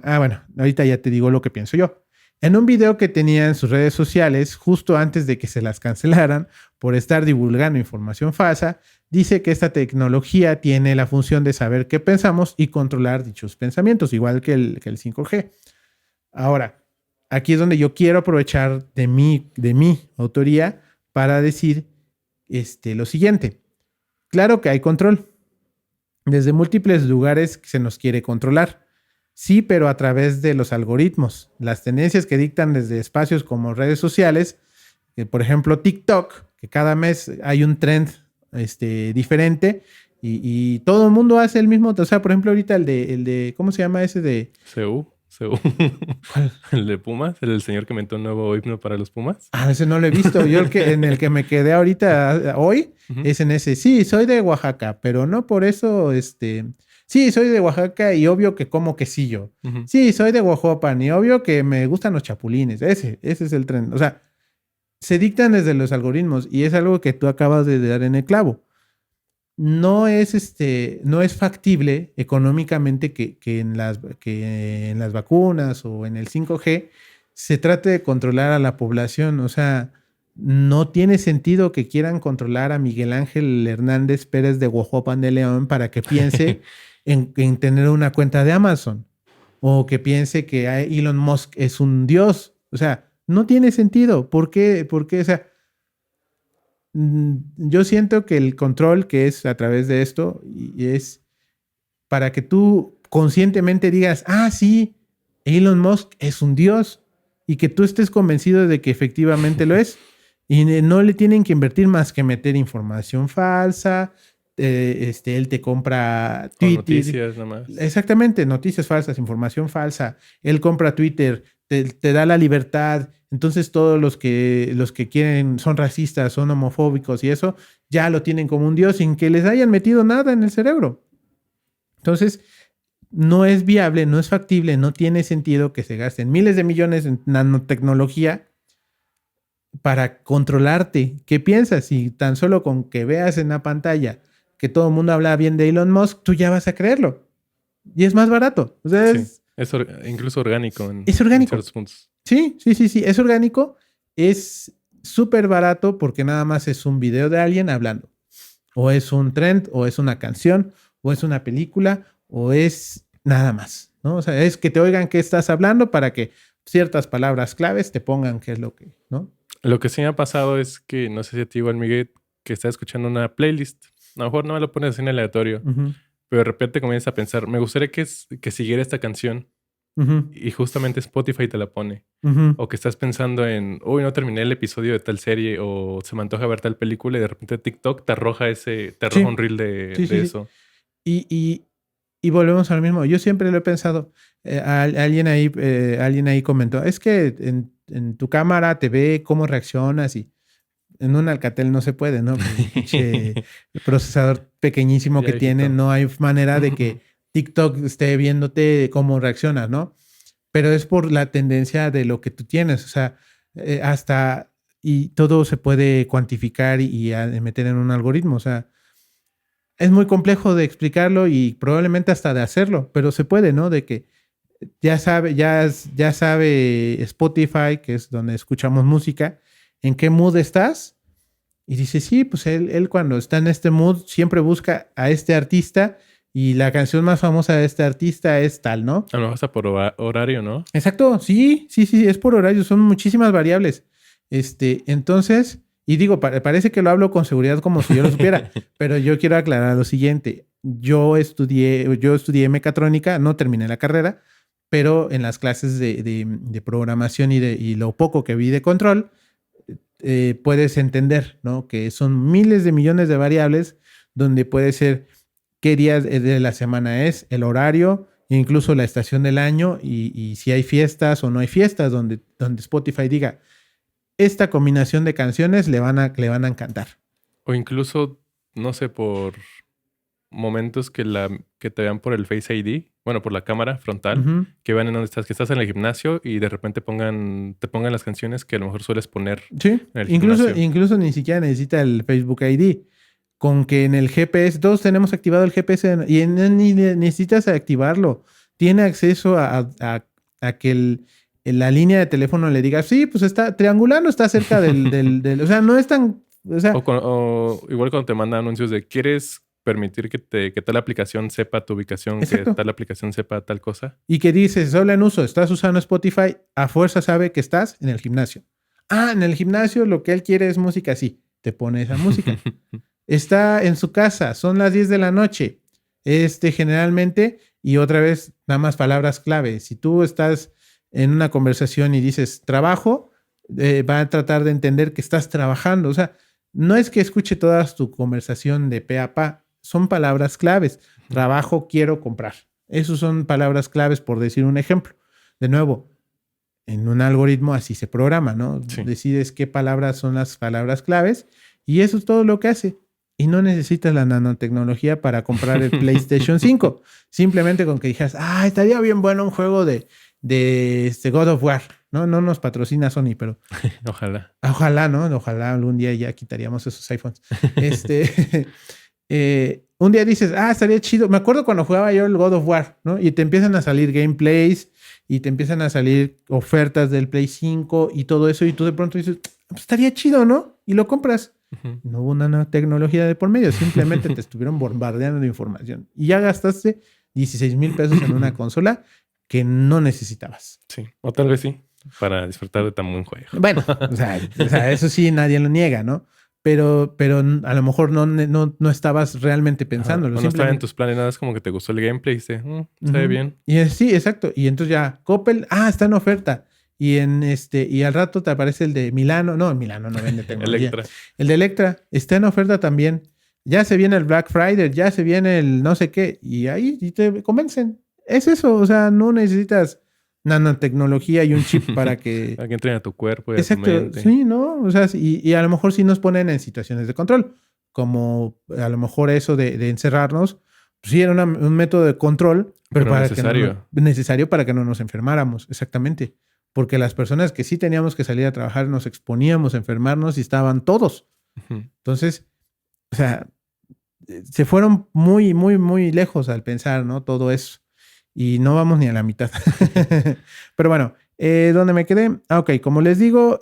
ahorita ya te digo lo que pienso yo. En un video que tenía en sus redes sociales, justo antes de que se las cancelaran por estar divulgando información falsa, dice que esta tecnología tiene la función de saber qué pensamos y controlar dichos pensamientos, igual que el 5G. Ahora, aquí es donde yo quiero aprovechar de mi autoría para decir lo siguiente. Claro que hay control. Desde múltiples lugares se nos quiere controlar. Sí, pero a través de los algoritmos, las tendencias que dictan desde espacios como redes sociales, por ejemplo TikTok, que cada mes hay un trend diferente y todo el mundo hace el mismo. O sea, por ejemplo, ahorita el de ¿cómo se llama ese de? CU. ¿Cuál? El de Pumas, el señor que inventó un nuevo himno para los Pumas. Ese no lo he visto. Yo en el que me quedé ahorita hoy es en ese. Sí, soy de Oaxaca, pero no por eso sí, soy de Oaxaca y obvio que como quesillo. Sí, soy de Oaxaca y obvio que me gustan los chapulines. Ese es el tren. O sea, se dictan desde los algoritmos y es algo que tú acabas de dar en el clavo. No es factible económicamente que en las vacunas o en el 5G se trate de controlar a la población. O sea, no tiene sentido que quieran controlar a Miguel Ángel Hernández Pérez de Guajuapan de León para que piense en tener una cuenta de Amazon o que piense que Elon Musk es un dios. O sea, no tiene sentido. ¿Por qué? Porque, o sea, yo siento que el control que es a través de esto y es para que tú conscientemente digas, sí, Elon Musk es un dios y que tú estés convencido de que efectivamente lo es y no le tienen que invertir más que meter información falsa. Él te compra Twitter. Noticias nomás. Exactamente, noticias falsas, información falsa. Él compra Twitter, te da la libertad. Entonces todos los que quieren son racistas, son homofóbicos y eso, ya lo tienen como un dios sin que les hayan metido nada en el cerebro. Entonces, no es viable, no es factible, no tiene sentido que se gasten miles de millones en nanotecnología para controlarte. ¿Qué piensas? Si tan solo con que veas en la pantalla que todo el mundo habla bien de Elon Musk, tú ya vas a creerlo. Y es más barato. O sea, sí, es incluso orgánico. Es orgánico. En ciertos puntos. Sí, es orgánico. Es súper barato porque nada más es un video de alguien hablando. O es un trend, o es una canción, o es una película, o es nada más, ¿no? O sea, es que te oigan qué estás hablando para que ciertas palabras claves te pongan qué es lo que, ¿no? Lo que sí me ha pasado es que, no sé si a ti igual, Miguel, que estás escuchando una playlist. A lo mejor no me lo pones así en aleatorio, pero de repente comienzas a pensar, me gustaría que siguiera esta canción. Y justamente Spotify te la pone. O que estás pensando en, no terminé el episodio de tal serie o se me antoja ver tal película y de repente TikTok te arroja un reel de eso. Y volvemos al mismo. Yo siempre lo he pensado. Alguien ahí comentó, es que en tu cámara te ve cómo reaccionas y en un Alcatel no se puede, ¿no? El procesador pequeñísimo que tiene, no hay manera de que TikTok esté viéndote cómo reaccionas, ¿no? Pero es por la tendencia de lo que tú tienes, o sea, y todo se puede cuantificar y meter en un algoritmo, o sea, es muy complejo de explicarlo y probablemente hasta de hacerlo, pero se puede, ¿no? De que ya sabe Spotify, que es donde escuchamos música, en qué mood estás. Y dice, sí, pues él cuando está en este mood siempre busca a este artista y la canción más famosa de este artista es tal, ¿no? A lo mejor hasta por horario, ¿no? Exacto, sí, es por horario, son muchísimas variables. Entonces, y digo, parece que lo hablo con seguridad como si yo lo supiera, pero yo quiero aclarar lo siguiente. Yo estudié mecatrónica, no terminé la carrera, pero en las clases de programación y lo poco que vi de control, puedes entender, ¿no? Que son miles de millones de variables donde puede ser qué día de la semana es, el horario, incluso la estación del año y si hay fiestas o no hay fiestas donde Spotify diga, esta combinación de canciones le van a encantar. O incluso, no sé, por momentos que te vean por el Face ID, bueno, por la cámara frontal, que vean en dónde estás, que estás en el gimnasio y de repente te pongan las canciones que a lo mejor sueles poner. Sí, en el incluso ni siquiera necesita el Facebook ID. Con que en el GPS, todos tenemos activado el GPS y ni necesitas activarlo. Tiene acceso a que la línea de teléfono le diga, sí, pues está triangulando, está cerca del o sea, no es tan... O sea, o igual cuando te mandan anuncios de, ¿quieres permitir que tal aplicación sepa tu ubicación, exacto, que tal aplicación sepa tal cosa? Y que dices, solo en uso, estás usando Spotify, a fuerza sabe que estás en el gimnasio. En el gimnasio lo que él quiere es música, sí, te pone esa música. Está en su casa, son las 10 de la noche. Generalmente, y otra vez, nada más palabras clave. Si tú estás en una conversación y dices trabajo, va a tratar de entender que estás trabajando. O sea, no es que escuche toda tu conversación de pe a pa, son palabras claves. Trabajo, quiero comprar. Esas son palabras claves, por decir un ejemplo. De nuevo, en un algoritmo así se programa, ¿no? Sí. Decides qué palabras son las palabras claves y eso es todo lo que hace. Y no necesitas la nanotecnología para comprar el PlayStation 5. Simplemente con que dijeras, estaría bien bueno un juego de God of War. ¿no? No nos patrocina Sony, pero... Ojalá. Ojalá, ¿no? Ojalá algún día ya quitaríamos esos iPhones. Un día dices, estaría chido. Me acuerdo cuando jugaba yo el God of War, ¿no? Y te empiezan a salir gameplays y te empiezan a salir ofertas del Play 5 y todo eso. Y tú de pronto dices, pues estaría chido, ¿no? Y lo compras. No hubo una tecnología de por medio. Simplemente te estuvieron bombardeando de información. Y ya gastaste 16,000 pesos en una consola que no necesitabas. Sí, o tal vez sí, para disfrutar de tan buen juego. Bueno, o sea, eso sí nadie lo niega, ¿no? Pero a lo mejor no estabas realmente pensándolo. No estaba en tus planes, nada, es como que te gustó el gameplay y dices, se ve bien. Y sí, exacto. Y entonces ya, Coppel, está en oferta. Y y al rato te aparece el de Milano. No, Milano no vende tecnología. Electra. El de Electra está en oferta también. Ya se viene el Black Friday, ya se viene el no sé qué. Y ahí te convencen. Es eso, o sea, no necesitas nanotecnología y un chip para que... Para que entrene a tu cuerpo y exacto, a tu mente. Sí, ¿no? O sea, y a lo mejor sí nos ponen en situaciones de control, como a lo mejor eso de encerrarnos, pues sí era un método de control, pero para necesario. Necesario para que no nos enfermáramos, exactamente. Porque las personas que sí teníamos que salir a trabajar nos exponíamos a enfermarnos y estaban todos. Entonces, o sea, se fueron muy, muy, muy lejos al pensar, ¿no? Todo eso. Y no vamos ni a la mitad. Pero bueno, ¿dónde me quedé? Ok, como les digo,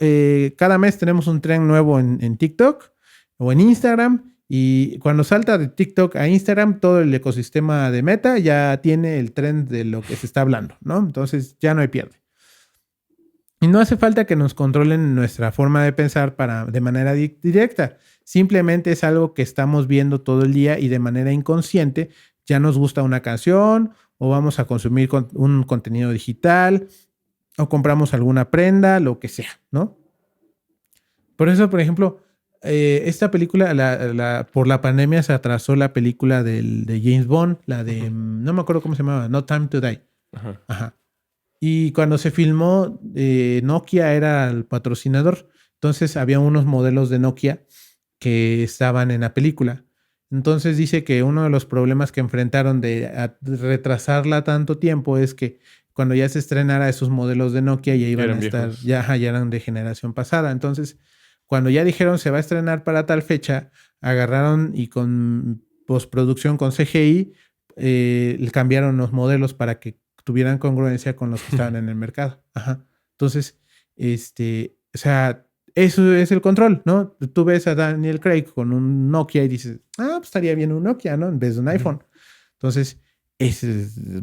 cada mes tenemos un tren nuevo en TikTok o en Instagram. Y cuando salta de TikTok a Instagram, todo el ecosistema de Meta ya tiene el tren de lo que se está hablando, ¿no? Entonces ya no hay pierde. Y no hace falta que nos controlen nuestra forma de pensar de manera directa. Simplemente es algo que estamos viendo todo el día y de manera inconsciente ya nos gusta una canción o vamos a consumir un contenido digital o compramos alguna prenda, lo que sea, ¿no? Por eso, por ejemplo, esta película, por la pandemia se atrasó la película de James Bond, la de, no me acuerdo cómo se llamaba, No Time to Die. Ajá. Y cuando se filmó, Nokia era el patrocinador. Entonces había unos modelos de Nokia que estaban en la película. Entonces dice que uno de los problemas que enfrentaron de retrasarla tanto tiempo es que cuando ya se estrenara esos modelos de Nokia ya iban a estar, ya eran de generación pasada. Entonces, cuando ya dijeron se va a estrenar para tal fecha, agarraron y con postproducción, con CGI, cambiaron los modelos para que tuvieran congruencia con los que estaban en el mercado. Ajá. Entonces, o sea, eso es el control, ¿no? Tú ves a Daniel Craig con un Nokia y dices, pues estaría bien un Nokia, ¿no? En vez de un iPhone. Entonces,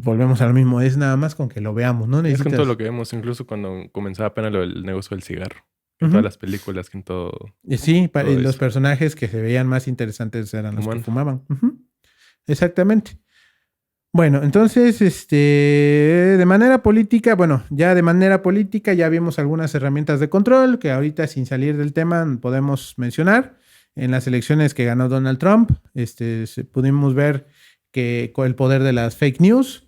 volvemos a lo mismo, es nada más con que lo veamos, ¿no? Es con todo lo que vemos, incluso cuando comenzaba apenas el negocio del cigarro. En todas las películas, que en todo... Sí, todo los personajes que se veían más interesantes eran los que fumaban. Exactamente. Bueno, entonces, de manera política, ya vimos algunas herramientas de control que ahorita sin salir del tema podemos mencionar. En las elecciones que ganó Donald Trump, pudimos ver que con el poder de las fake news.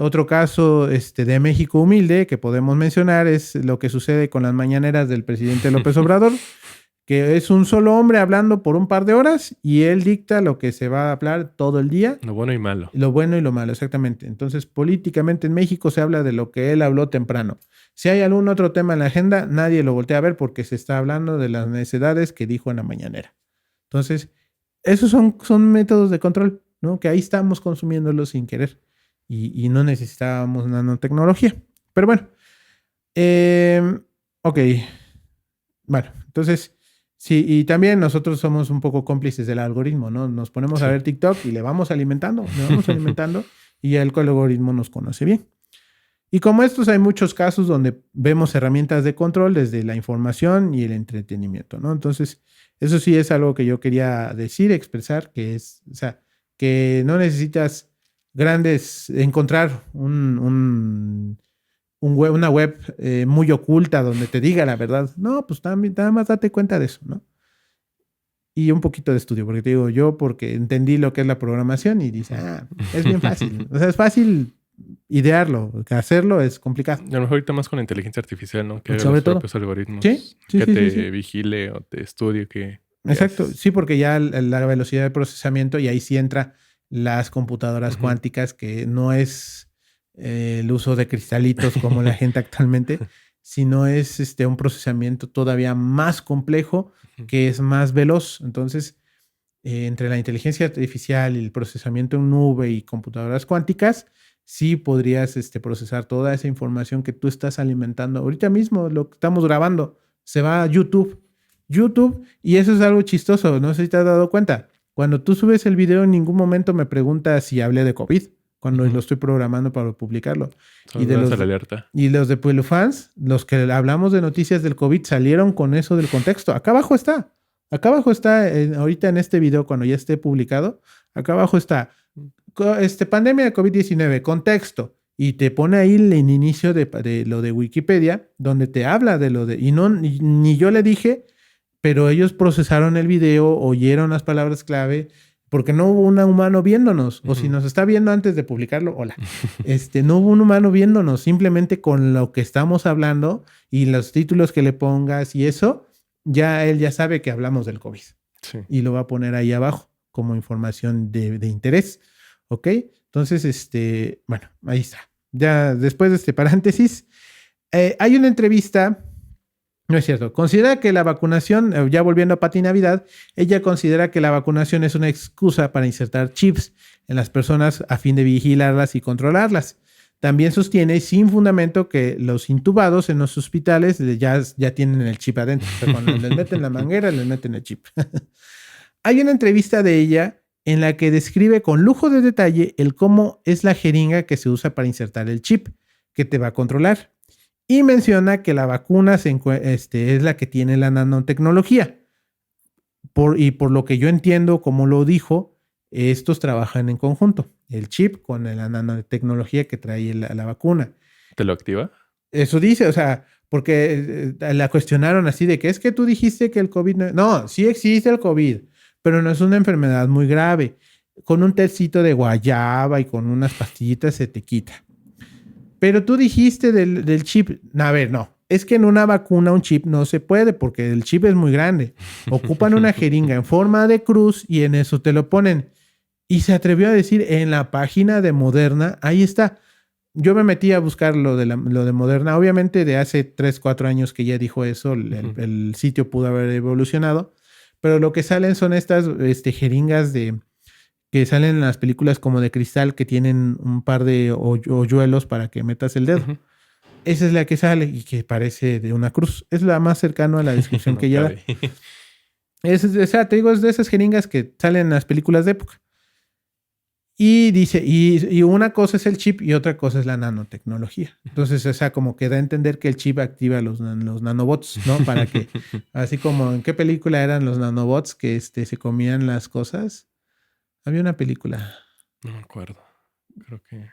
Otro caso de México humilde que podemos mencionar es lo que sucede con las mañaneras del presidente López Obrador, que es un solo hombre hablando por un par de horas y él dicta lo que se va a hablar todo el día. Lo bueno y malo. Lo bueno y lo malo, exactamente. Entonces, políticamente en México se habla de lo que él habló temprano. Si hay algún otro tema en la agenda, nadie lo voltea a ver porque se está hablando de las necesidades que dijo en la mañanera. Entonces, esos son métodos de control, ¿no? Que ahí estamos consumiéndolos sin querer y no necesitábamos nanotecnología. Pero bueno, ok. Bueno, entonces... Sí, y también nosotros somos un poco cómplices del algoritmo, ¿no? Nos ponemos a ver TikTok y le vamos alimentando y ya el algoritmo nos conoce bien. Y como estos hay muchos casos donde vemos herramientas de control desde la información y el entretenimiento, ¿no? Entonces, eso sí es algo que yo quería decir, expresar, que es, o sea, que no necesitas encontrar una web muy oculta donde te diga la verdad. No, pues nada más date cuenta de eso, ¿no? Y un poquito de estudio, porque te digo yo, porque entendí lo que es la programación y dice, es bien fácil. O sea, es fácil idearlo, que hacerlo es complicado. A lo mejor ahorita más con la inteligencia artificial, ¿no? Que sobre los todo propios algoritmos. Sí, que te vigile o te estudie que... Exacto, sí, porque ya la velocidad de procesamiento y ahí sí entra las computadoras cuánticas, que no es el uso de cristalitos como la gente actualmente, sino es un procesamiento todavía más complejo, que es más veloz. Entonces, entre la inteligencia artificial y el procesamiento en nube y computadoras cuánticas, sí podrías procesar toda esa información que tú estás alimentando. Ahorita mismo lo que estamos grabando se va a YouTube. Y eso es algo chistoso, no sé si te has dado cuenta. Cuando tú subes el video, en ningún momento me pregunta si hablé de COVID, cuando lo estoy programando para publicarlo. Y de los, alerta. Y los de Pueblo Fans, los que hablamos de noticias del COVID, salieron con eso del contexto. Acá abajo está, ahorita en este video, cuando ya esté publicado, acá abajo está, pandemia de COVID-19, contexto. Y te pone ahí el inicio de lo de Wikipedia, donde te habla de lo de... Y no, ni yo le dije, pero ellos procesaron el video, oyeron las palabras clave, porque no hubo un humano viéndonos. O si nos está viendo antes de publicarlo, hola. No hubo un humano viéndonos, simplemente con lo que estamos hablando y los títulos que le pongas y eso, ya él ya sabe que hablamos del COVID. Sí. Y lo va a poner ahí abajo como información de interés. ¿Ok? Entonces, bueno, ahí está. Ya después de este paréntesis, hay una entrevista, no es cierto, considera que la vacunación, ya volviendo a Pati Navidad, ella considera que la vacunación es una excusa para insertar chips en las personas a fin de vigilarlas y controlarlas. También sostiene sin fundamento que los intubados en los hospitales ya tienen el chip adentro. O sea, cuando les meten la manguera, les meten el chip. Hay una entrevista de ella en la que describe con lujo de detalle el cómo es la jeringa que se usa para insertar el chip que te va a controlar. Y menciona que la vacuna es la que tiene la nanotecnología. Por lo que yo entiendo, como lo dijo, estos trabajan en conjunto. El chip con la nanotecnología que trae la vacuna. ¿Te lo activa? Eso dice, o sea, porque la cuestionaron así de que es que tú dijiste que el COVID... No, sí existe el COVID, pero no es una enfermedad muy grave. Con un tecito de guayaba y con unas pastillitas se te quita. Pero tú dijiste del chip. A ver, no. Es que en una vacuna un chip no se puede porque el chip es muy grande. Ocupan una jeringa en forma de cruz y en eso te lo ponen. Y se atrevió a decir en la página de Moderna, ahí está. Yo me metí a buscar lo de Moderna. Obviamente de hace 3, 4 años que ya dijo eso, el sitio pudo haber evolucionado. Pero lo que salen son estas jeringas que salen en las películas como de cristal que tienen un par de hoyuelos para que metas el dedo. Esa es la que sale y que parece de una cruz. Es la más cercana a la descripción que ella da. O sea, te digo, es de esas jeringas que salen en las películas de época. Y dice, y una cosa es el chip y otra cosa es la nanotecnología. Entonces, o sea, como que da a entender que el chip activa los nanobots, ¿no? Para que, así como en qué película eran los nanobots que se comían las cosas. Había una película. No me acuerdo. Creo que...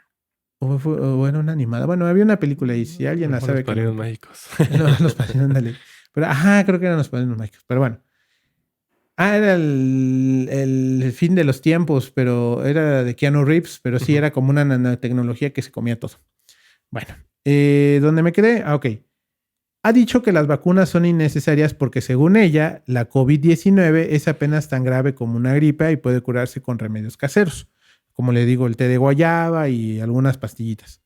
O era una animada. Bueno, había una película y si alguien la sabe... Los padrinos mágicos. No, los padrinos, dale. Pero, creo que eran los padrinos mágicos. Pero bueno. Era el fin de los tiempos, pero era de Keanu Reeves, pero sí era como una nanotecnología que se comía todo. Bueno, ¿dónde me quedé? Ok. Ha dicho que las vacunas son innecesarias porque según ella, la COVID-19 es apenas tan grave como una gripe y puede curarse con remedios caseros. Como le digo, el té de guayaba y algunas pastillitas.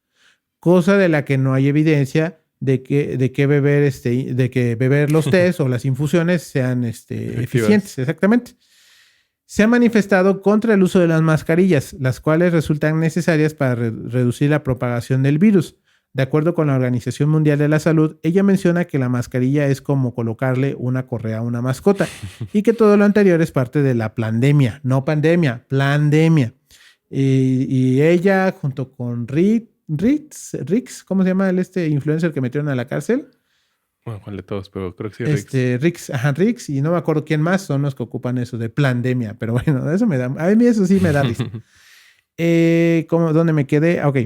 Cosa de la que no hay evidencia de que beber los tés o las infusiones sean eficientes. Exactamente. Se ha manifestado contra el uso de las mascarillas, las cuales resultan necesarias para reducir la propagación del virus. De acuerdo con la Organización Mundial de la Salud, ella menciona que la mascarilla es como colocarle una correa a una mascota y que todo lo anterior es parte de la plandemia, no pandemia, plandemia. Y ella, junto con Rix, ¿cómo se llama influencer que metieron a la cárcel? Bueno, ¿cuál de todos? Pero creo que sí, Rix, y no me acuerdo quién más son los que ocupan eso de plandemia, pero bueno, eso a mí eso sí me da risa. ¿Dónde me quedé? Ok.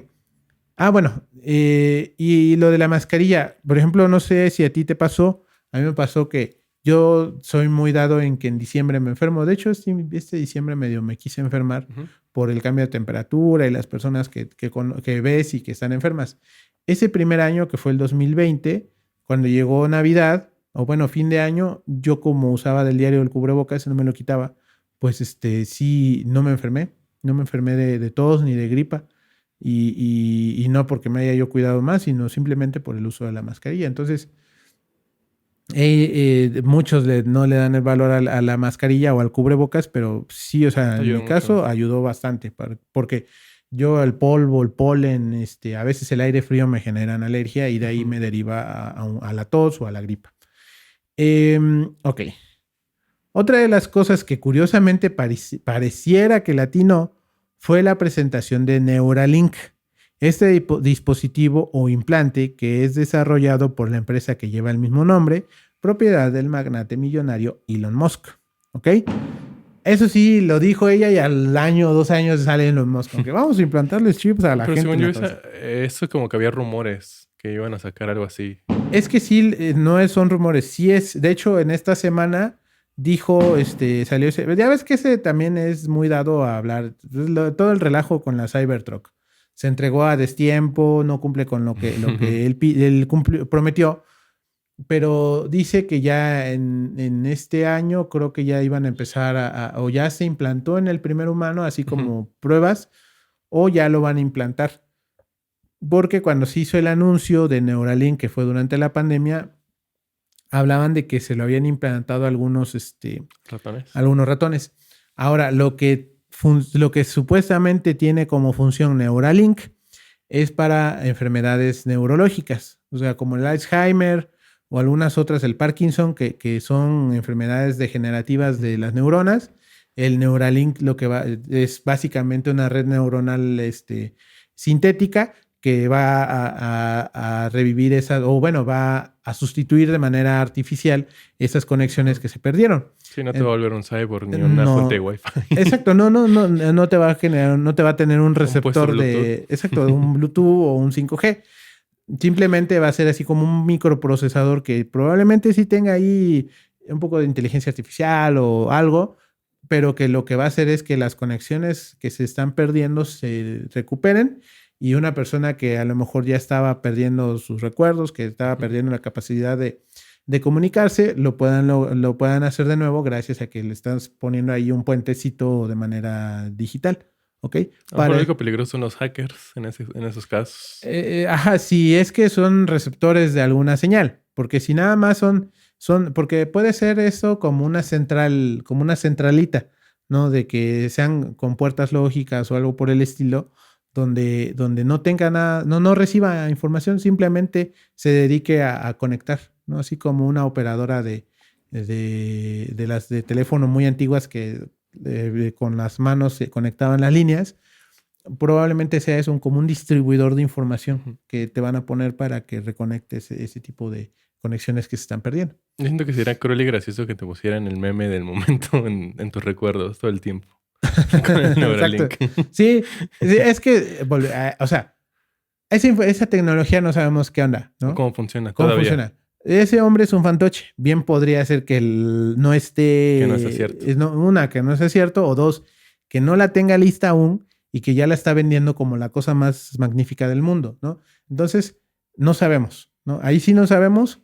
Bueno, y lo de la mascarilla, por ejemplo, no sé si a ti te pasó, a mí me pasó que yo soy muy dado en que en diciembre me enfermo. De hecho, este diciembre medio me quise enfermar por el cambio de temperatura y las personas que ves y que están enfermas. Ese primer año, que fue el 2020, cuando llegó Navidad, o bueno, fin de año, yo como usaba del diario el cubrebocas y no me lo quitaba, pues sí, no me enfermé. No me enfermé de tos ni de gripa. y no porque me haya yo cuidado más, sino simplemente por el uso de la mascarilla. Entonces, muchos no le dan el valor a la mascarilla o al cubrebocas, pero sí, o sea, en mi caso ayudó bastante, porque yo el polvo, el polen, a veces el aire frío me generan alergia y de ahí me deriva a la tos o a la gripa. Ok. Otra de las cosas que curiosamente pareciera que latino fue la presentación de Neuralink. Este dispositivo o implante que es desarrollado por la empresa que lleva el mismo nombre, propiedad del magnate millonario Elon Musk. ¿Ok? Eso sí, lo dijo ella y al año o 2 años sale Elon Musk. Aunque vamos a implantarles chips a la gente. Pero según yo, eso como que había rumores que iban a sacar algo así. Es que sí, no son rumores. Sí es. De hecho, en esta semana dijo, salió ese. Ya ves que ese también es muy dado a hablar. Todo el relajo con la Cybertruck. Se entregó a destiempo, no cumple con lo que él prometió, pero dice que ya en este año creo que ya iban a empezar o ya se implantó en el primer humano, así como pruebas, o ya lo van a implantar. Porque cuando se hizo el anuncio de Neuralink, que fue durante la pandemia, hablaban de que se lo habían implantado algunos ratones. Ahora, lo que supuestamente tiene como función Neuralink es para enfermedades neurológicas, o sea, como el Alzheimer o algunas otras, el Parkinson, que son enfermedades degenerativas de las neuronas. El Neuralink lo que va es básicamente una red neuronal sintética que va a revivir va a sustituir de manera artificial esas conexiones que se perdieron. Sí, no te va a volver un cyborg ni una fuente de Wi-Fi. Exacto, no te va a generar, no te va a tener un receptor un Bluetooth o un 5G. Simplemente va a ser así como un microprocesador que probablemente sí tenga ahí un poco de inteligencia artificial o algo, pero que lo que va a hacer es que las conexiones que se están perdiendo se recuperen y una persona que a lo mejor ya estaba perdiendo sus recuerdos, que estaba perdiendo la capacidad de comunicarse, lo puedan hacer de nuevo gracias a que le estás poniendo ahí un puentecito de manera digital. ¿Ok? Lo único peligroso son los hackers en esos casos. Si es que son receptores de alguna señal, porque si nada más porque puede ser eso como una centralita, ¿no? De que sean con puertas lógicas o algo por el estilo, donde no tenga nada, no reciba información, simplemente se dedique a conectar, ¿no? Así como una operadora de las de teléfono muy antiguas que con las manos se conectaban las líneas. Probablemente sea eso como un distribuidor de información que te van a poner para que reconectes ese tipo de conexiones que se están perdiendo. Yo siento que sería cruel y gracioso que te pusieran el meme del momento en tus recuerdos todo el tiempo. Con el Neuralink. Sí, es que, o sea, esa tecnología no sabemos qué onda, ¿no? ¿Cómo funciona? ¿Cómo funciona? Ese hombre es un fantoche. Bien podría ser que no esté... Que no sea cierto. Que no sea cierto. O dos, que no la tenga lista aún y que ya la está vendiendo como la cosa más magnífica del mundo, ¿no? Entonces, no sabemos, ¿no? Ahí sí no sabemos.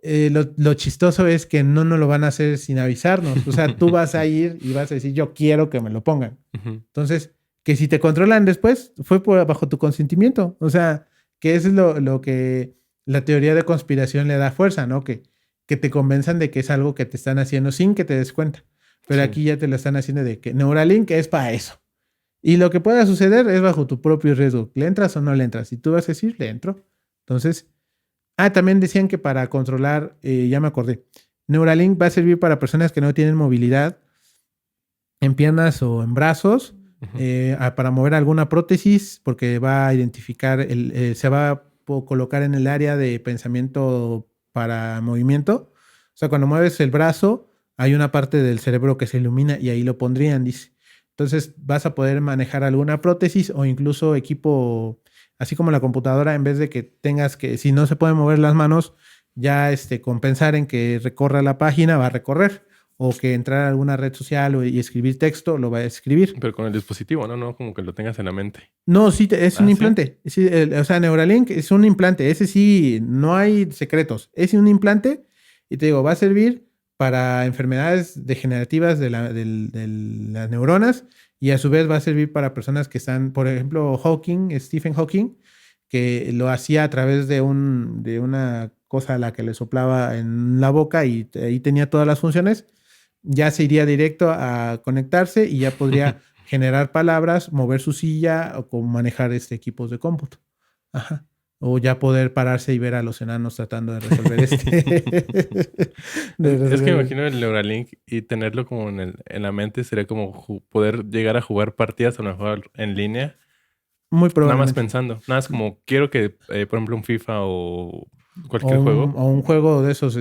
Lo chistoso es que no nos lo van a hacer sin avisarnos. O sea, tú vas a ir y vas a decir, yo quiero que me lo pongan. Entonces, que si te controlan después, fue bajo tu consentimiento. O sea, que eso es lo que la teoría de conspiración le da fuerza, ¿no? Que te convenzan de que es algo que te están haciendo sin que te des cuenta. Pero aquí ya te lo están haciendo de que Neuralink es para eso. Y lo que pueda suceder es bajo tu propio riesgo. ¿Le entras o no le entras? Y tú vas a decir, le entro. Entonces, también decían que para controlar, ya me acordé, Neuralink va a servir para personas que no tienen movilidad en piernas o en brazos, para mover alguna prótesis, porque va a identificar, se va a colocar en el área de pensamiento para movimiento. O sea, cuando mueves el brazo, hay una parte del cerebro que se ilumina y ahí lo pondrían, dice. Entonces vas a poder manejar alguna prótesis o incluso equipo, así como la computadora, en vez de que tengas que, si no se pueden mover las manos, ya compensar en que recorra la página, va a recorrer. O que entrar a alguna red social y escribir texto, lo va a escribir. Pero con el dispositivo, ¿no? No como que lo tengas en la mente. No, sí, es un implante. ¿Sí? O sea, Neuralink es un implante. Ese sí, no hay secretos. Es un implante y te digo, va a servir para enfermedades degenerativas de las neuronas y a su vez va a servir para personas que están, por ejemplo, Stephen Hawking, que lo hacía a través de una cosa a la que le soplaba en la boca y ahí tenía todas las funciones. Ya se iría directo a conectarse y ya podría generar palabras, mover su silla o manejar equipos de cómputo. Ajá. O ya poder pararse y ver a los enanos tratando de resolver Es que me imagino el Neuralink y tenerlo como en la mente sería como poder llegar a jugar partidas a lo mejor en línea. Muy probablemente. Nada más pensando. Nada más como quiero que, por ejemplo, un FIFA o cualquier juego. O un juego de esos,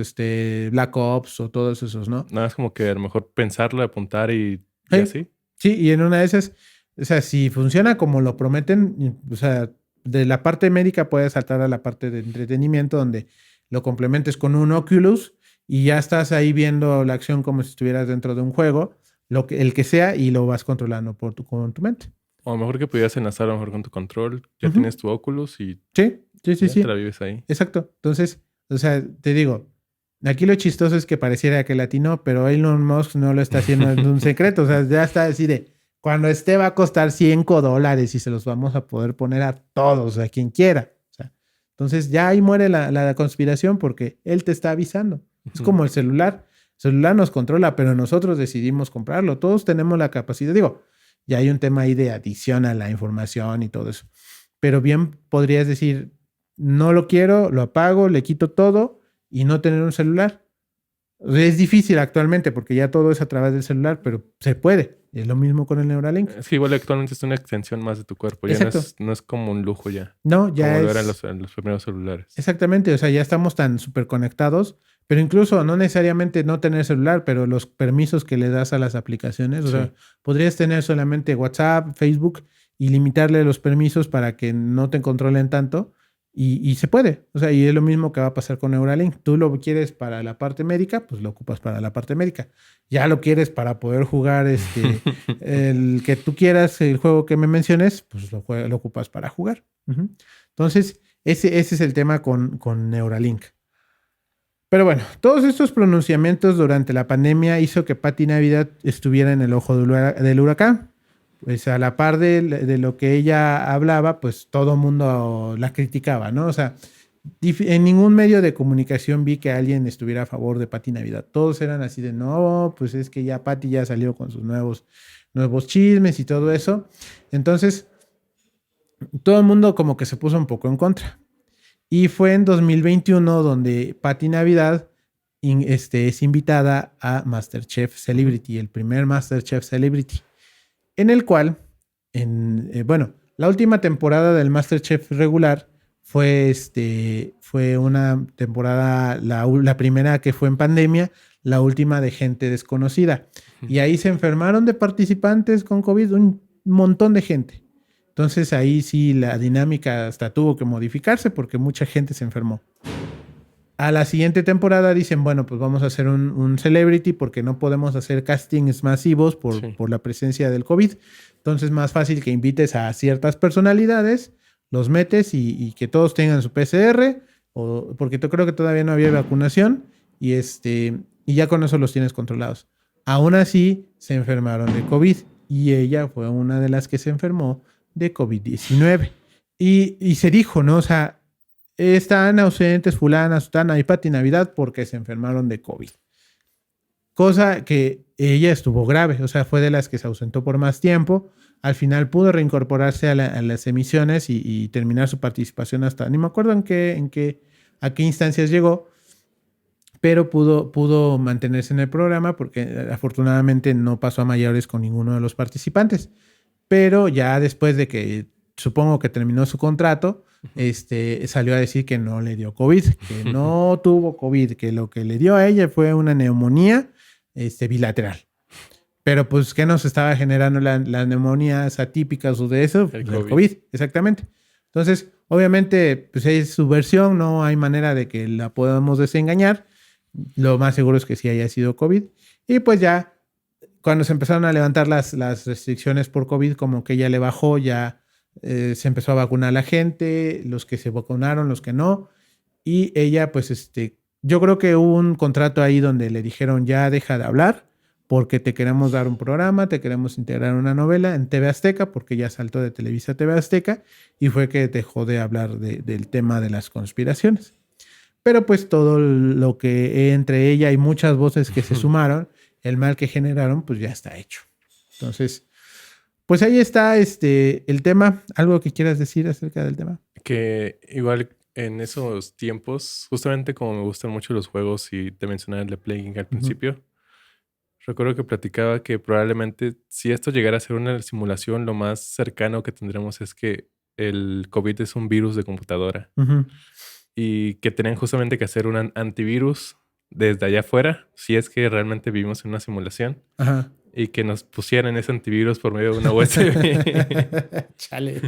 Black Ops o todos esos, ¿no? Nada más como que a lo mejor pensarlo, apuntar y así. Sí, y en una de esas, o sea, si funciona como lo prometen, o sea, de la parte médica puedes saltar a la parte de entretenimiento donde lo complementes con un Oculus y ya estás ahí viendo la acción como si estuvieras dentro de un juego, el que sea, y lo vas controlando con tu mente. O a lo mejor que pudieras enlazar a lo mejor con tu control. Ya tienes tu Oculus y sí. Te la vives ahí. Exacto. Entonces, o sea, te digo, aquí lo chistoso es que pareciera que latino, pero Elon Musk no lo está haciendo en un secreto. O sea, ya está así de, cuando va a costar $100 y se los vamos a poder poner a todos, a quien quiera. O sea, entonces ya ahí muere la conspiración porque él te está avisando. Es como el celular. El celular nos controla, pero nosotros decidimos comprarlo. Todos tenemos la capacidad. Digo, ya hay un tema ahí de adicción a la información y todo eso. Pero bien podrías decir, no lo quiero, lo apago, le quito todo y no tener un celular. O sea, es difícil actualmente porque ya todo es a través del celular, pero se puede. Es lo mismo con el Neuralink. Es que igual actualmente es una extensión más de tu cuerpo. Ya no es como un lujo ya. No, ya como volver a los primeros celulares. Exactamente. O sea, ya estamos tan súper conectados, pero incluso no necesariamente no tener celular, pero los permisos que le das a las aplicaciones. O sea, podrías tener solamente WhatsApp, Facebook y limitarle los permisos para que no te controlen tanto. Y se puede. O sea, y es lo mismo que va a pasar con Neuralink. Tú lo quieres para la parte médica, pues lo ocupas para la parte médica. Ya lo quieres para poder jugar el que tú quieras, el juego que me menciones, pues lo ocupas para jugar. Entonces, ese es el tema con Neuralink. Pero bueno, todos estos pronunciamientos durante la pandemia hizo que Pati Navidad estuviera en el ojo del huracán. Pues a la par de lo que ella hablaba, pues todo el mundo la criticaba, ¿no? O sea, en ningún medio de comunicación vi que alguien estuviera a favor de Pati Navidad. Todos eran así de, no, pues es que ya Pati ya salió con sus nuevos chismes y todo eso. Entonces, todo el mundo como que se puso un poco en contra. Y fue en 2021 donde Pati Navidad es invitada a MasterChef Celebrity, el primer MasterChef Celebrity, en el cual, la última temporada del MasterChef regular fue una temporada, la primera que fue en pandemia, la última de gente desconocida. Y ahí se enfermaron de participantes con COVID un montón de gente. Entonces ahí sí la dinámica hasta tuvo que modificarse porque mucha gente se enfermó. A la siguiente temporada dicen, bueno, pues vamos a hacer un celebrity porque no podemos hacer castings masivos por la presencia del COVID. Entonces, más fácil que invites a ciertas personalidades, los metes y que todos tengan su PCR, porque yo creo que todavía no había vacunación y ya con eso los tienes controlados. Aún así, se enfermaron de COVID y ella fue una de las que se enfermó de COVID-19. Y se dijo, ¿no? O sea, están ausentes fulana, sutana y Pati Navidad porque se enfermaron de COVID. Cosa que ella estuvo grave, o sea, fue de las que se ausentó por más tiempo. Al final pudo reincorporarse a las emisiones y terminar su participación hasta, ni me acuerdo a qué instancias llegó, pero pudo mantenerse en el programa porque afortunadamente no pasó a mayores con ninguno de los participantes. Pero ya después de que supongo que terminó su contrato, salió a decir que no le dio COVID, que no tuvo COVID, que lo que le dio a ella fue una neumonía bilateral. Pero pues, ¿qué nos estaba generando las neumonías atípicas o de eso? El COVID, exactamente. Entonces, obviamente, pues es su versión, no hay manera de que la podamos desengañar. Lo más seguro es que sí haya sido COVID. Y pues ya, cuando se empezaron a levantar las restricciones por COVID, como que ya le bajó, ya se empezó a vacunar a la gente, los que se vacunaron, los que no. Y ella, pues, yo creo que hubo un contrato ahí donde le dijeron ya deja de hablar, porque te queremos dar un programa, te queremos integrar una novela en TV Azteca, porque ya saltó de Televisa a TV Azteca, y fue que dejó de hablar del tema de las conspiraciones. Pero pues todo lo que entre ella y muchas voces que se sumaron, el mal que generaron, pues ya está hecho. Entonces, pues ahí está el tema. ¿Algo que quieras decir acerca del tema? Que igual en esos tiempos, justamente como me gustan mucho los juegos y te mencionaba el de Plague Inc. al principio, recuerdo que platicaba que probablemente si esto llegara a ser una simulación, lo más cercano que tendremos es que el COVID es un virus de computadora. Y que tenían justamente que hacer un antivirus desde allá afuera, si es que realmente vivimos en una simulación. Y que nos pusieran ese antivirus por medio de una USB. Chale.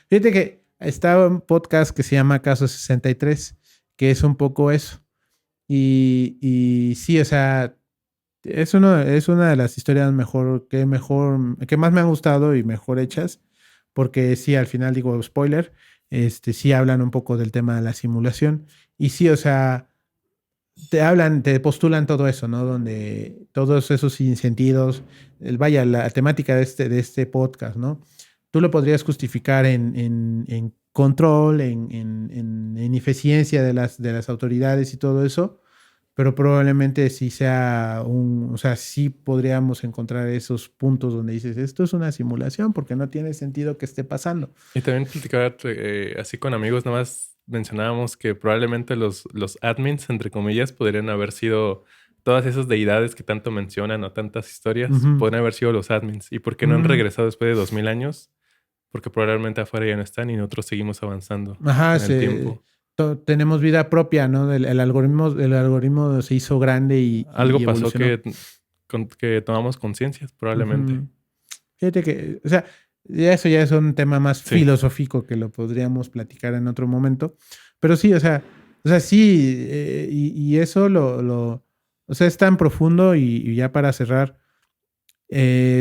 Fíjate que estaba un podcast que se llama Caso 63, que es un poco eso. Y sí, o sea, es una de las historias que más me han gustado y mejor hechas, porque sí, al final digo, spoiler, sí hablan un poco del tema de la simulación. Y sí, o sea, te postulan todo eso, ¿no? Donde todos esos sentidos, la temática de este podcast, ¿no? Tú lo podrías justificar en control, en ineficiencia de las autoridades y todo eso, pero probablemente sí o sea, sí podríamos encontrar esos puntos donde dices, esto es una simulación porque no tiene sentido que esté pasando. Y también platicar así con amigos, nada más mencionábamos que probablemente los admins, entre comillas, podrían haber sido todas esas deidades que tanto mencionan o tantas historias, podrían haber sido los admins. ¿Y por qué no han regresado después de 2000 años? Porque probablemente afuera ya no están y nosotros seguimos avanzando en el tiempo. Tenemos vida propia, ¿no? El algoritmo se hizo grande y algo pasó que tomamos conciencia, probablemente. Fíjate que, o sea, eso ya es un tema más filosófico que lo podríamos platicar en otro momento. Pero sí, o sea sí, y eso o sea, es tan profundo y ya para cerrar,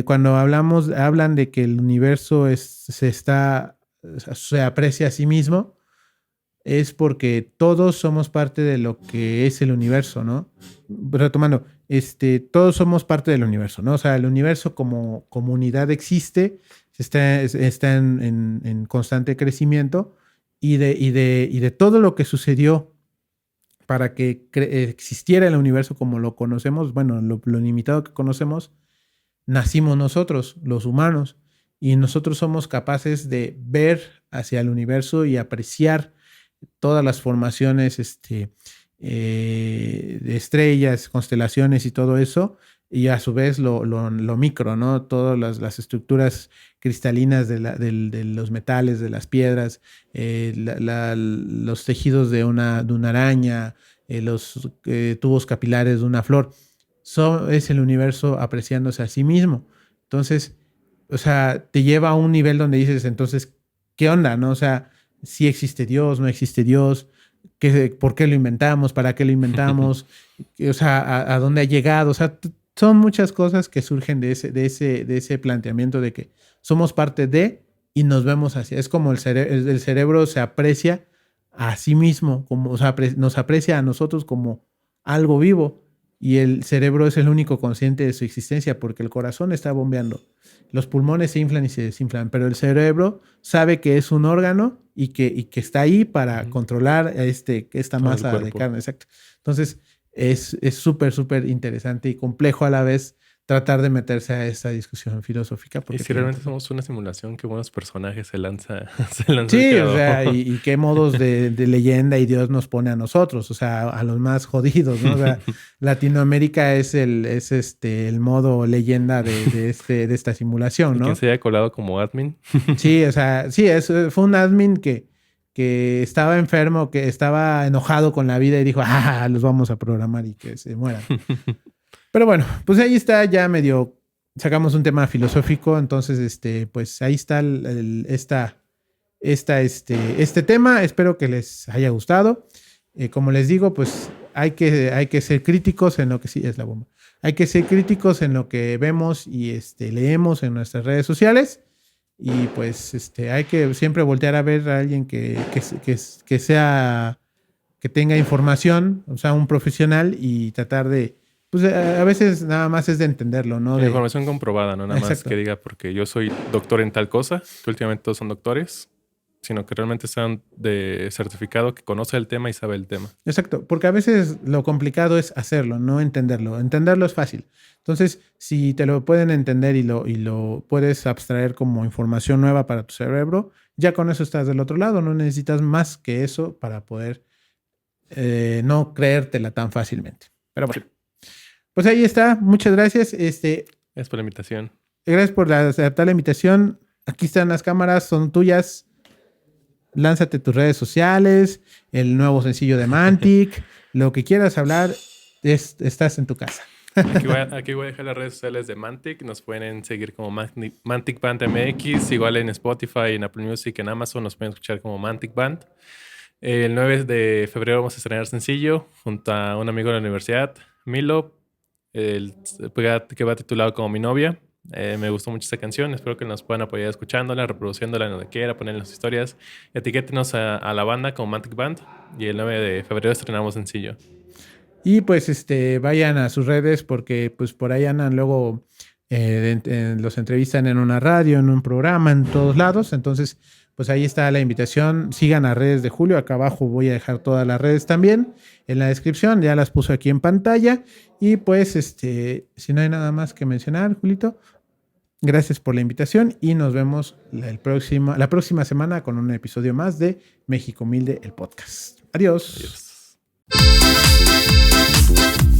cuando hablan de que el universo se aprecia a sí mismo, es porque todos somos parte de lo que es el universo, ¿no? Retomando, todos somos parte del universo, ¿no? O sea, el universo como comunidad existe, está en constante crecimiento y de todo lo que sucedió para que existiera el universo como lo conocemos, bueno, lo limitado que conocemos, nacimos nosotros, los humanos, y nosotros somos capaces de ver hacia el universo y apreciar todas las formaciones de estrellas, constelaciones y todo eso, y a su vez lo micro, ¿no? Todas las estructuras cristalinas de los metales, de las piedras, los tejidos de una araña, los tubos capilares de una flor. Es el universo apreciándose a sí mismo. Entonces, o sea, te lleva a un nivel donde dices, entonces, ¿qué onda, no? O sea, si existe Dios, no existe Dios, ¿por qué lo inventamos? ¿Para qué lo inventamos? O sea, ¿a dónde ha llegado? O sea, son muchas cosas que surgen de ese planteamiento de que somos parte de y nos vemos hacia. Es como el cerebro se aprecia a sí mismo, o sea, nos aprecia a nosotros como algo vivo. Y el cerebro es el único consciente de su existencia porque el corazón está bombeando. Los pulmones se inflan y se desinflan, pero el cerebro sabe que es un órgano y que está ahí para controlar esta masa de carne. Exacto. Entonces, es súper, súper interesante y complejo a la vez tratar de meterse a esta discusión filosófica. Porque y si realmente somos una simulación, qué buenos personajes se lanza. Sí, o sea, y qué modos de leyenda y Dios nos pone a nosotros, o sea, a los más jodidos, ¿no? O sea, Latinoamérica es el modo leyenda de esta simulación, ¿no? ¿Quién se haya colado como admin? Sí, o sea, sí, fue un admin que estaba enfermo, que estaba enojado con la vida y dijo, los vamos a programar y que se mueran. Pero bueno, pues ahí está, ya medio sacamos un tema filosófico, entonces, pues ahí está este tema. Espero que les haya gustado. Como les digo, pues hay que ser críticos en lo que sí es la bomba. Hay que ser críticos en lo que vemos y leemos en nuestras redes sociales. Y pues hay que siempre voltear a ver a alguien que tenga información, o sea, un profesional, y tratar de pues a veces nada más es de entenderlo, ¿no? La información comprobada, no nada más que diga porque yo soy doctor en tal cosa, que últimamente todos son doctores, sino que realmente sean de certificado, que conoce el tema y sabe el tema. Exacto, porque a veces lo complicado es hacerlo, no entenderlo. Entenderlo es fácil. Entonces, si te lo pueden entender y lo puedes abstraer como información nueva para tu cerebro, ya con eso estás del otro lado. No necesitas más que eso para poder no creértela tan fácilmente. Pero bueno, pues ahí está. Muchas gracias. Gracias por la invitación. Gracias por aceptar la invitación. Aquí están las cámaras, son tuyas. Lánzate tus redes sociales, el nuevo sencillo de Mantic, lo que quieras hablar, estás en tu casa. Aquí voy a dejar las redes sociales de Mantic. Nos pueden seguir como Mantic Band MX, igual en Spotify, en Apple Music, en Amazon. Nos pueden escuchar como Mantic Band. El 9 de febrero vamos a estrenar sencillo junto a un amigo de la universidad, Milo, que va titulado como Mi Novia. Me gustó mucho esta canción. Espero que nos puedan apoyar escuchándola, reproduciéndola en donde quiera, poner en las historias. Etiquétenos a la banda como Mantic Band. Y el 9 de febrero estrenamos sencillo. Y pues vayan a sus redes porque pues por ahí andan luego, los entrevistan en una radio, en un programa, en todos lados. Entonces pues ahí está la invitación. Sigan a redes de Julio. Acá abajo voy a dejar todas las redes también en la descripción. Ya las puso aquí en pantalla. Y pues si no hay nada más que mencionar, Julito, gracias por la invitación y nos vemos la próxima semana con un episodio más de México Humilde, el podcast. Adiós. Adiós.